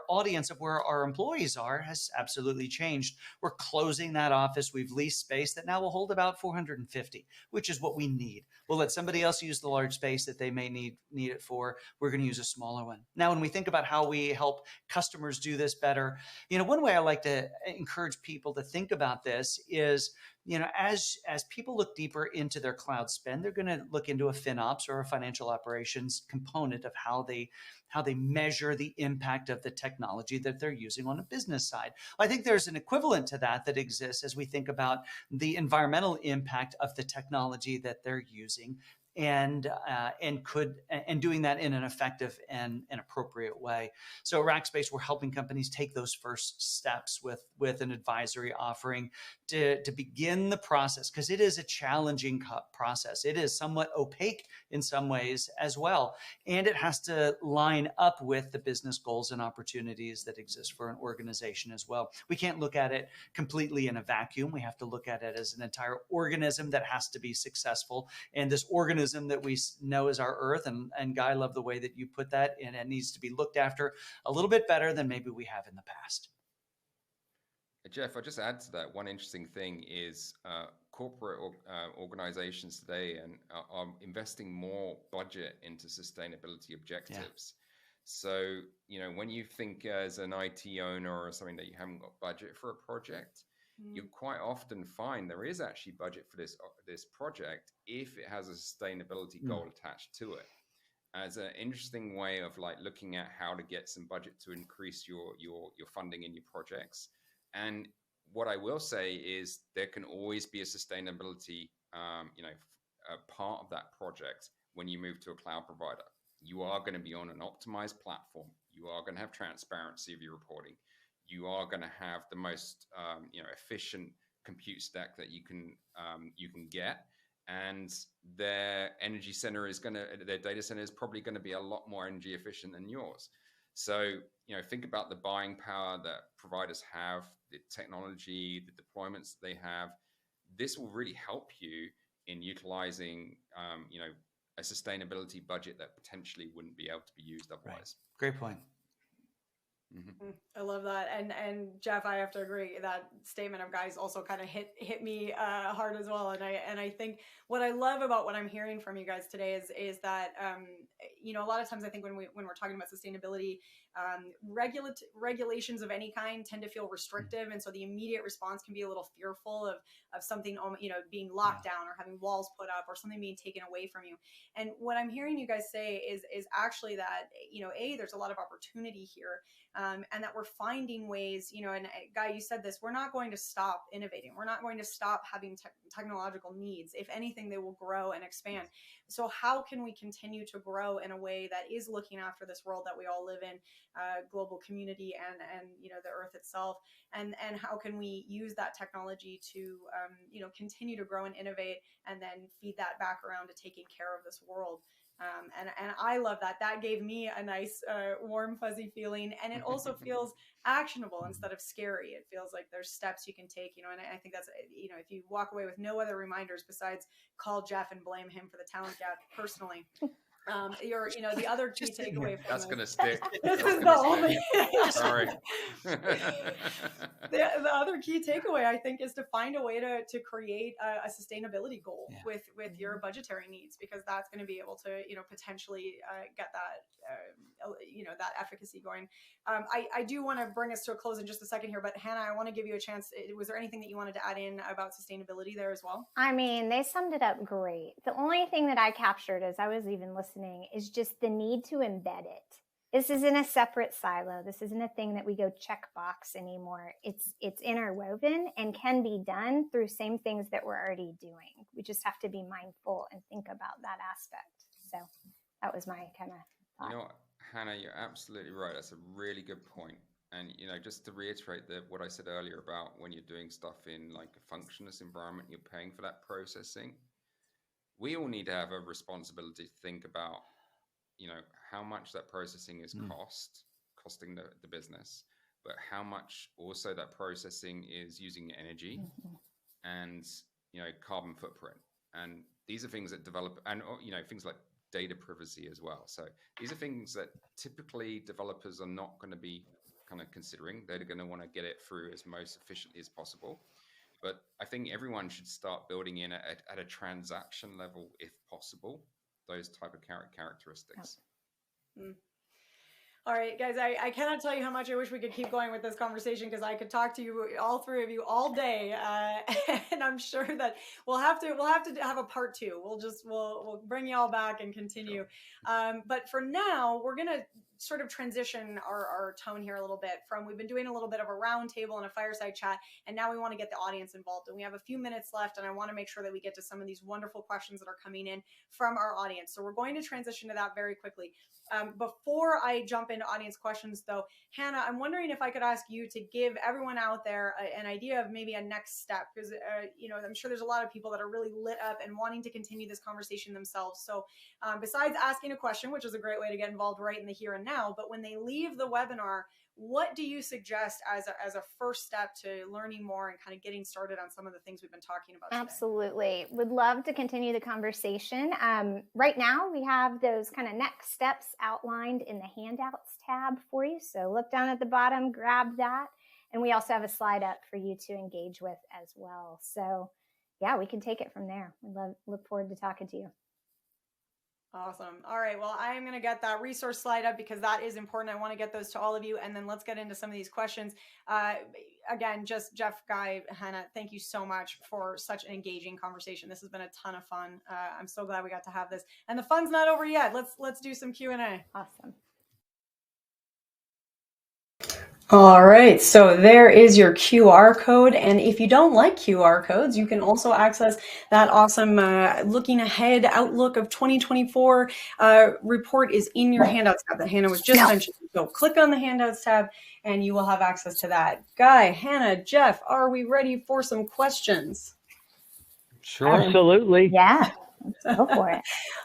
audience of where our employees are has absolutely changed. We're closing that office. We've leased space that now will hold about 450, which is what we need. We'll let somebody else use the large space that they may need it for. We're going to use a smaller one. Now, when we think about how we help customers do this better, one way I like to encourage people to think about this is, as people look deeper into their cloud spend, they're going to look into a FinOps or a financial operations component of how they measure the impact of the technology that they're using on a business side. I think there's an equivalent to that exists as we think about the environmental impact of the technology that they're using, and doing that in an effective and an appropriate way. So at Rackspace, we're helping companies take those first steps with an advisory offering to begin the process, because it is a challenging process. It is somewhat opaque in some ways as well, and it has to line up with the business goals and opportunities that exist for an organization as well. We can't look at it completely in a vacuum. We have to look at it as an entire organism that has to be successful, and this organism that we know as our Earth, and Guy, I love the way that you put that, and it needs to be looked after a little bit better than maybe we have in the past. Jeff, I'll just add to that. One interesting thing is corporate organizations today are investing more budget into sustainability objectives. Yeah. So, when you think as an IT owner or something that you haven't got budget for a project, you quite often find there is actually budget for this project if it has a sustainability goal attached to it. As an interesting way of looking at how to get some budget to increase your funding in your projects. And what I will say is there can always be a sustainability part of that project when you move to a cloud provider. You are going to be on an optimized platform. You are going to have transparency of your reporting. You are going to have the most efficient compute stack that you can get, and their energy center their data center is probably going to be a lot more energy efficient than yours. So think about the buying power that providers have, the technology, the deployments they have. This will really help you in utilizing a sustainability budget that potentially wouldn't be able to be used otherwise. Right. Great point. Mm-hmm. I love that, and Jeff, I have to agree. That statement of Guy's also kind of hit me hard as well. And I think what I love about what I'm hearing from you guys today is that a lot of times I think when we're talking about sustainability, regulations of any kind tend to feel restrictive, and so the immediate response can be a little fearful of something being locked down, or having walls put up, or something being taken away from you. And what I'm hearing you guys say is actually that there's a lot of opportunity here. And that we're finding ways, and Guy, you said this, we're not going to stop innovating. We're not going to stop having technological needs. If anything, they will grow and expand. So how can we continue to grow in a way that is looking after this world that we all live in, global community, and the Earth itself? And how can we use that technology to, continue to grow and innovate, and then feed that back around to taking care of this world? And I love that. That gave me a nice, warm, fuzzy feeling. And it also feels actionable instead of scary. It feels like there's steps you can take, and I think that's, if you walk away with no other reminders besides call Jeff and blame him for the talent gap personally. The other key takeaway from that's going to stick. This is the only. Sorry. The other key takeaway, I think, is to find a way to create a sustainability goal with your budgetary needs, because that's going to be able to potentially get that that efficacy going. I do want to bring us to a close in just a second here, but Hannah, I want to give you a chance. Was there anything that you wanted to add in about sustainability there as well? I mean, they summed it up great. The only thing that I captured as I was even listening is just the need to embed it. This isn't a separate silo. This isn't a thing that we go check box anymore. It's interwoven and can be done through same things that we're already doing. We just have to be mindful and think about that aspect. So that was my kind of thought. Hannah, you're absolutely right. That's a really good point. And, just to reiterate what I said earlier about when you're doing stuff in like a functionless environment, you're paying for that processing. We all need to have a responsibility to think about, how much that processing is costing the business, but how much also that processing is using energy and, carbon footprint. And these are things that develop, and, things like data privacy as well. So these are things that typically developers are not going to be kind of considering. They're going to want to get it through as most efficiently as possible. But I think everyone should start building in at a transaction level, if possible, those type of characteristics. Mm. All right, guys, I cannot tell you how much I wish we could keep going with this conversation, because I could talk to you, all three of you, all day, and I'm sure that we'll have to have a part two. We'll bring you all back and continue. Sure. But for now, we're gonna sort of transition our tone here a little bit from, we've been doing a little bit of a round table and a fireside chat, and now we want to get the audience involved. And we have a few minutes left, and I want to make sure that we get to some of these wonderful questions that are coming in from our audience. So we're going to transition to that very quickly. Before I jump into audience questions, though, Hannah, I'm wondering if I could ask you to give everyone out there an idea of maybe a next step, because I'm sure there's a lot of people that are really lit up and wanting to continue this conversation themselves. So besides asking a question, which is a great way to get involved right in the here and now, but when they leave the webinar, what do you suggest as a first step to learning more and kind of getting started on some of the things we've been talking about today? Absolutely. Would love to continue the conversation. Right now, we have those kind of next steps outlined in the handouts tab for you. So look down at the bottom, grab that. And we also have a slide up for you to engage with as well. So yeah, we can take it from there. We look forward to talking to you. Awesome. All right. Well, I'm going to get that resource slide up because that is important. I want to get those to all of you. And then let's get into some of these questions. Again, just Jeff, Guy, Hannah, thank you so much for such an engaging conversation. This has been a ton of fun. I'm so glad we got to have this. And the fun's not over yet. Let's do some Q&A. Awesome. All right, so there is your QR code. And if you don't like QR codes, you can also access that awesome looking ahead outlook of 2024 report is in your handouts tab that Hannah was just mentioning. So click on the handouts tab and you will have access to that. Guy, Hannah, Jeff, are we ready for some questions? Sure. Absolutely. Yeah. Go for it.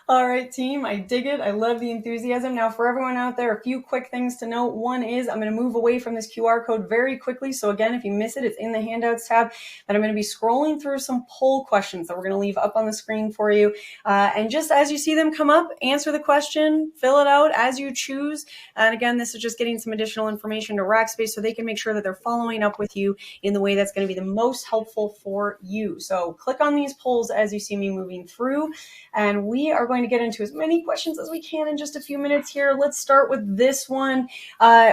All right, team. I dig it. I love the enthusiasm. Now, for everyone out there, a few quick things to note. One is I'm going to move away from this QR code very quickly. So again, if you miss it, it's in the handouts tab. But I'm going to be scrolling through some poll questions that we're going to leave up on the screen for you. And just as you see them come up, answer the question, fill it out as you choose. And again, this is just getting some additional information to Rackspace so they can make sure that they're following up with you in the way that's going to be the most helpful for you. So click on these polls as you see me moving through. And we are going to get into as many questions as we can in just a few minutes here. Let's start with this one.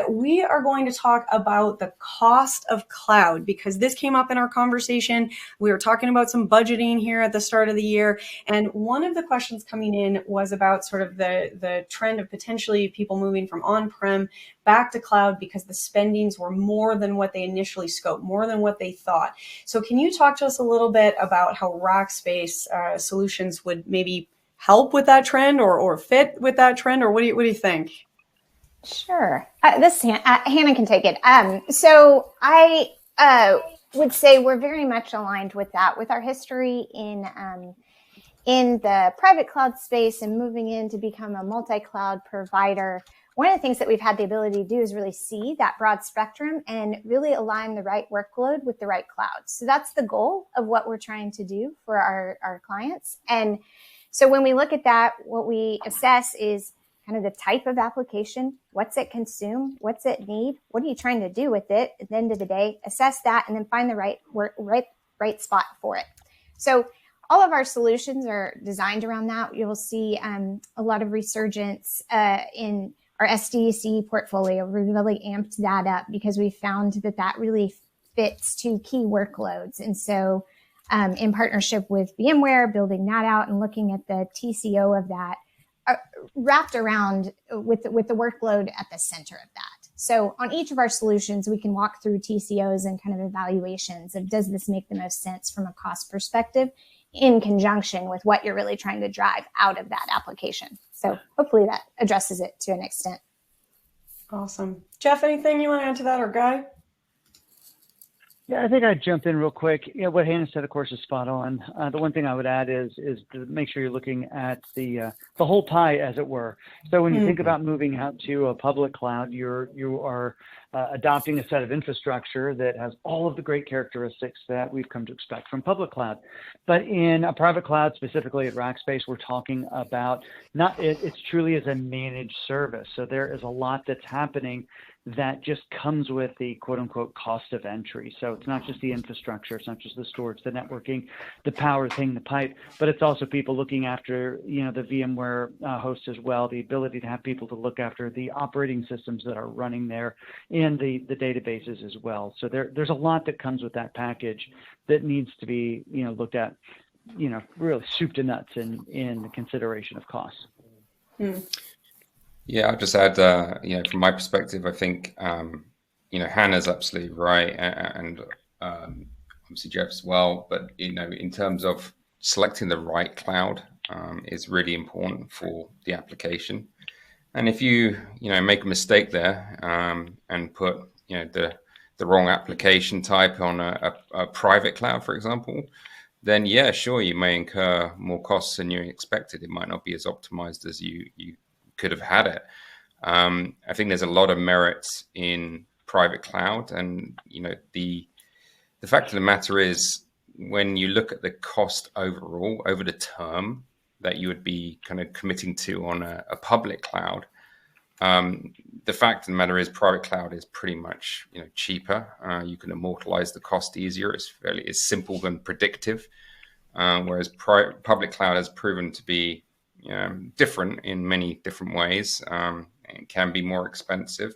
We are going to talk about the cost of cloud because this came up in our conversation. We were talking about some budgeting here at the start of the year. And one of the questions coming in was about sort of the trend of potentially people moving from on-prem back to cloud because the spendings were more than what they initially scoped, more than what they thought. So can you talk to us a little bit about how Rackspace solutions would maybe help with that trend or fit with that trend, or what do you think? Sure. Hannah can take it. So I would say we're very much aligned with that, with our history in the private cloud space and moving in to become a multi-cloud provider. One of the things that we've had the ability to do is really see that broad spectrum and really align the right workload with the right cloud. So that's the goal of what we're trying to do for our clients. And so when we look at that, what we assess is kind of the type of application, what's it consume, what's it need, what are you trying to do with it at the end of the day, assess that, and then find the right spot for it. So all of our solutions are designed around that. You'll see a lot of resurgence in our SDC portfolio. We really amped that up because we found that really fits to key workloads. And so in partnership with VMware, building that out and looking at the TCO of that, wrapped around with the workload at the center of that. So on each of our solutions, we can walk through TCOs and kind of evaluations of does this make the most sense from a cost perspective in conjunction with what you're really trying to drive out of that application. So hopefully that addresses it to an extent. Awesome. Jeff, anything you want to add to that, or Guy? Yeah, I think I'd jump in real quick. What Hannah said, of course, is spot on. The one thing I would add is to make sure you're looking at the whole pie, as it were. So when you think about moving out to a public cloud, you are adopting a set of infrastructure that has all of the great characteristics that we've come to expect from public cloud. But in a private cloud, specifically at Rackspace, we're talking about it's truly as a managed service. So there is a lot that's happening that just comes with the quote unquote cost of entry. So it's not just the infrastructure, it's not just the storage, the networking, the power thing, the pipe, but it's also people looking after, the VMware host as well, the ability to have people to look after the operating systems that are running there and the databases as well. So there's a lot that comes with that package that needs to be, looked at, really soup to nuts in the consideration of costs. Yeah, I'll just add, from my perspective, I think, Hannah's absolutely right, and obviously Jeff as well. But in terms of selecting the right cloud, is really important for the application. And if you make a mistake there and put the wrong application type on a private cloud, for example, then yeah, sure, you may incur more costs than you expected. It might not be as optimized as you could have had it. I think there's a lot of merits in private cloud, and the fact of the matter is, when you look at the cost overall over the term that you would be kind of committing to on a public cloud, the fact of the matter is private cloud is pretty much cheaper. You can immortalize the cost easier. It's simple than predictive, whereas public cloud has proven to be different in many different ways. It can be more expensive.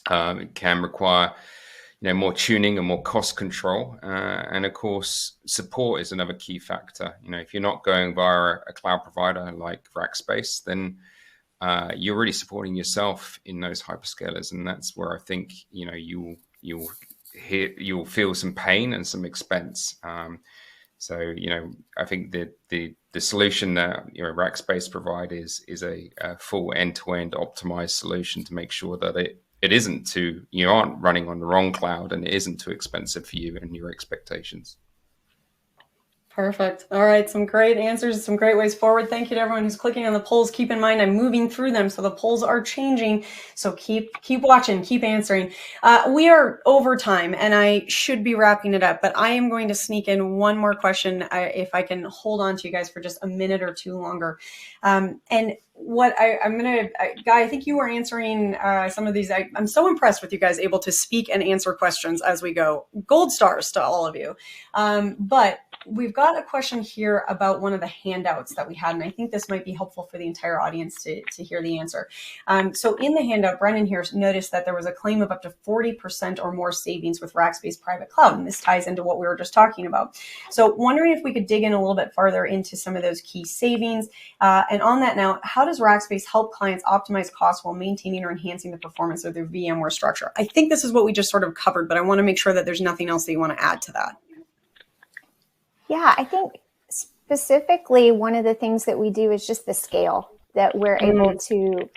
It can require more tuning and more cost control, and of course support is another key factor. If you're not going via a cloud provider like Rackspace, then you're really supporting yourself in those hyperscalers, and that's where I think you'll feel some pain and some expense. So I think the solution that Rackspace provide is a full end-to-end optimized solution to make sure that it isn't you aren't running on the wrong cloud, and it isn't too expensive for you and your expectations. Perfect. All right. Some great answers, some great ways forward. Thank you to everyone who's clicking on the polls. Keep in mind, I'm moving through them, so the polls are changing. So keep watching, keep answering. We are over time, and I should be wrapping it up, but I am going to sneak in one more question, if I can hold on to you guys for just a minute or two longer. And what I'm going to, Guy, I think you were answering some of these. I'm so impressed with you guys able to speak and answer questions as we go. Gold stars to all of you. But we've got a question here about one of the handouts that we had, and I think this might be helpful for the entire audience to hear the answer. So in the handout, Brennan here noticed that there was a claim of up to 40% or more savings with Rackspace Private Cloud, and this ties into what we were just talking about. So wondering if we could dig in a little bit farther into some of those key savings. And on that note, how does Rackspace help clients optimize costs while maintaining or enhancing the performance of their VMware structure? I think this is what we just sort of covered, but I want to make sure that there's nothing else that you want to add to that. Yeah, I think specifically one of the things that we do is just the scale that we're able to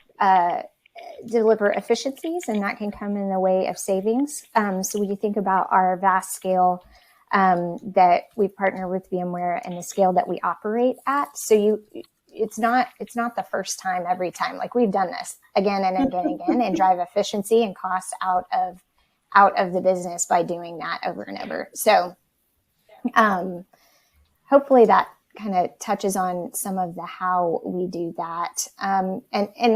deliver efficiencies, and that can come in the way of savings. So when you think about our vast scale that we partner with VMware and the scale that we operate at, so it's not the first time every time. Like, we've done this again and again and again, and drive efficiency and costs out of the business by doing that over and over. So hopefully that kind of touches on some of the how we do that. And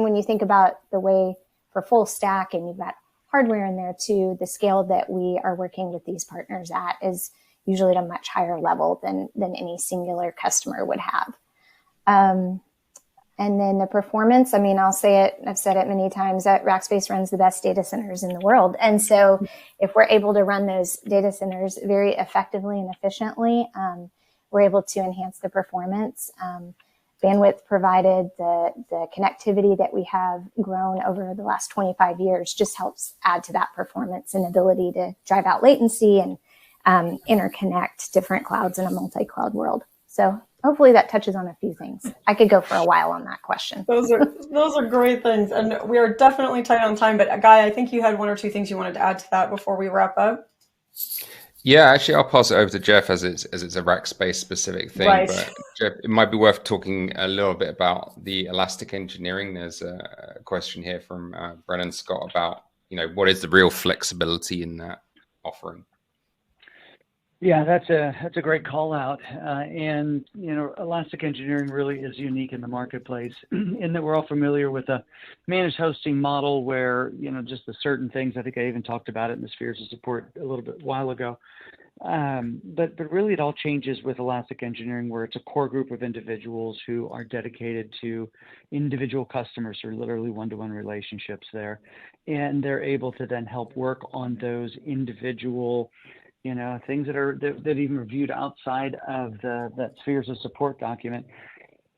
when you think about the way for full stack, and you've got hardware in there too, the scale that we are working with these partners at is usually at a much higher level than any singular customer would have. And then the performance, I mean, I'll say it, I've said it many times, that Rackspace runs the best data centers in the world. And so if we're able to run those data centers very effectively and efficiently, we're able to enhance the performance. Bandwidth provided, the connectivity that we have grown over the last 25 years just helps add to that performance and ability to drive out latency and interconnect different clouds in a multi-cloud world. So hopefully that touches on a few things. I could go for a while on that question. Those are great things. And we are definitely tight on time, but Guy, I think you had one or two things you wanted to add to that before we wrap up. Yeah, actually, I'll pass it over to Jeff as it's a Rackspace specific thing. Right. But Jeff, it might be worth talking a little bit about the elastic engineering. There's a question here from Brennan Scott about, what is the real flexibility in that offering? Yeah, that's a great call out, and elastic engineering really is unique in the marketplace in that we're all familiar with a managed hosting model where just the certain things. I think I even talked about it in the spheres of support a little bit while ago. But really, it all changes with elastic engineering, where it's a core group of individuals who are dedicated to individual customers, or literally one-to-one relationships there, and they're able to then help work on those individual things that even reviewed outside of that spheres of support document,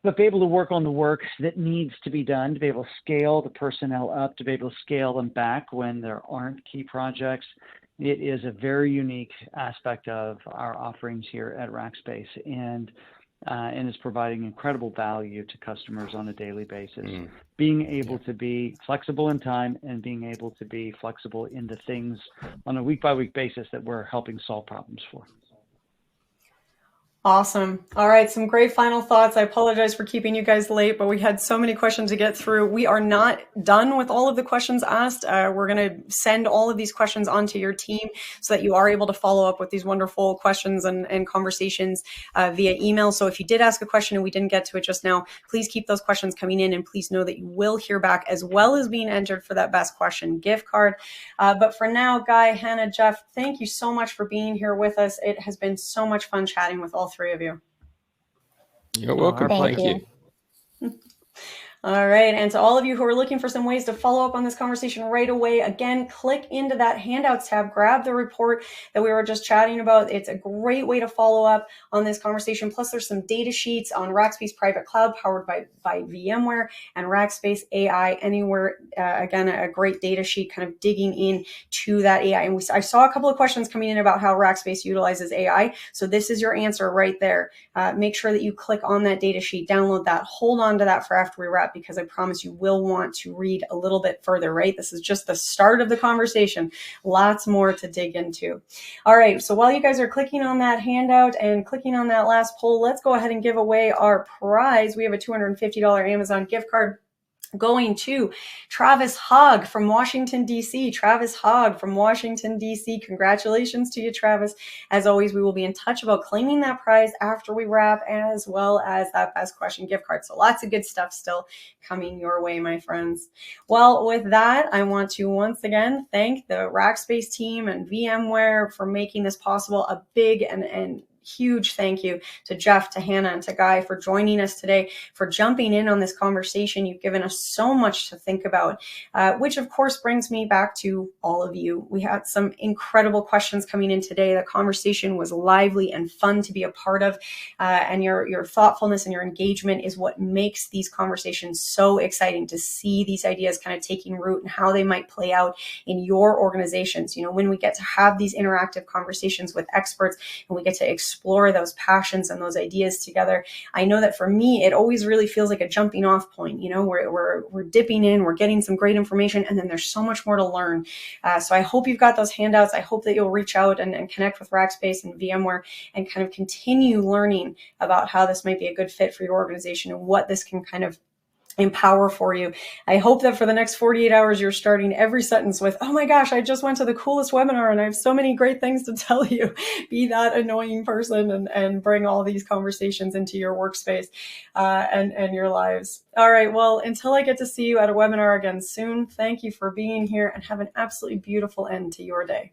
but be able to work on the work that needs to be done, to be able to scale the personnel up, to be able to scale them back when there aren't key projects. It is a very unique aspect of our offerings here at Rackspace, and is providing incredible value to customers on a daily basis. Being able to be flexible in time and being able to be flexible in the things on a week-by-week basis that we're helping solve problems for. Awesome. All right, some great final thoughts. I apologize for keeping you guys late, but we had so many questions to get through. We are not done with all of the questions asked. We're going to send all of these questions onto your team so that you are able to follow up with these wonderful questions and conversations via email. So if you did ask a question and we didn't get to it just now, please keep those questions coming in, and please know that you will hear back, as well as being entered for that best question gift card. But for now, Guy, Hannah, Jeff, thank you so much for being here with us. It has been so much fun chatting with all three of you. You're welcome. Thank you. All right. And to all of you who are looking for some ways to follow up on this conversation right away, again, click into that handouts tab, grab the report that we were just chatting about. It's a great way to follow up on this conversation. Plus, there's some data sheets on Rackspace Private Cloud powered by VMware and Rackspace AI Anywhere. Again, a great data sheet kind of digging in to that AI. And I saw a couple of questions coming in about how Rackspace utilizes AI. So this is your answer right there. Make sure that you click on that data sheet, download that, hold on to that for after we wrap, because I promise you will want to read a little bit further, right? This is just the start of the conversation. Lots more to dig into. All right, so while you guys are clicking on that handout and clicking on that last poll, let's go ahead and give away our prize. We have a $250 Amazon gift card going to Travis Hogg from Washington, D.C. Travis Hogg from Washington, D.C. Congratulations to you, Travis. As always, we will be in touch about claiming that prize after we wrap, as well as that best question gift card. So lots of good stuff still coming your way, my friends. Well, with that, I want to once again thank the Rackspace team and VMware for making this possible. A big and huge thank you to Jeff, to Hannah, and to Guy for joining us today, for jumping in on this conversation. You've given us so much to think about, which of course brings me back to all of you. We had some incredible questions coming in today. The conversation was lively and fun to be a part of, and your thoughtfulness and your engagement is what makes these conversations so exciting, to see these ideas kind of taking root and how they might play out in your organizations. When we get to have these interactive conversations with experts and we get to explore those passions and those ideas together, I know that for me, it always really feels like a jumping off point. We're dipping in, we're getting some great information, and then there's so much more to learn. So I hope you've got those handouts. I hope that you'll reach out and connect with Rackspace and VMware and kind of continue learning about how this might be a good fit for your organization and what this can kind of empower for you. I hope that for the next 48 hours, you're starting every sentence with, oh my gosh, I just went to the coolest webinar and I have so many great things to tell you. Be that annoying person and bring all these conversations into your workspace and your lives. All right, well, until I get to see you at a webinar again soon, thank you for being here and have an absolutely beautiful end to your day.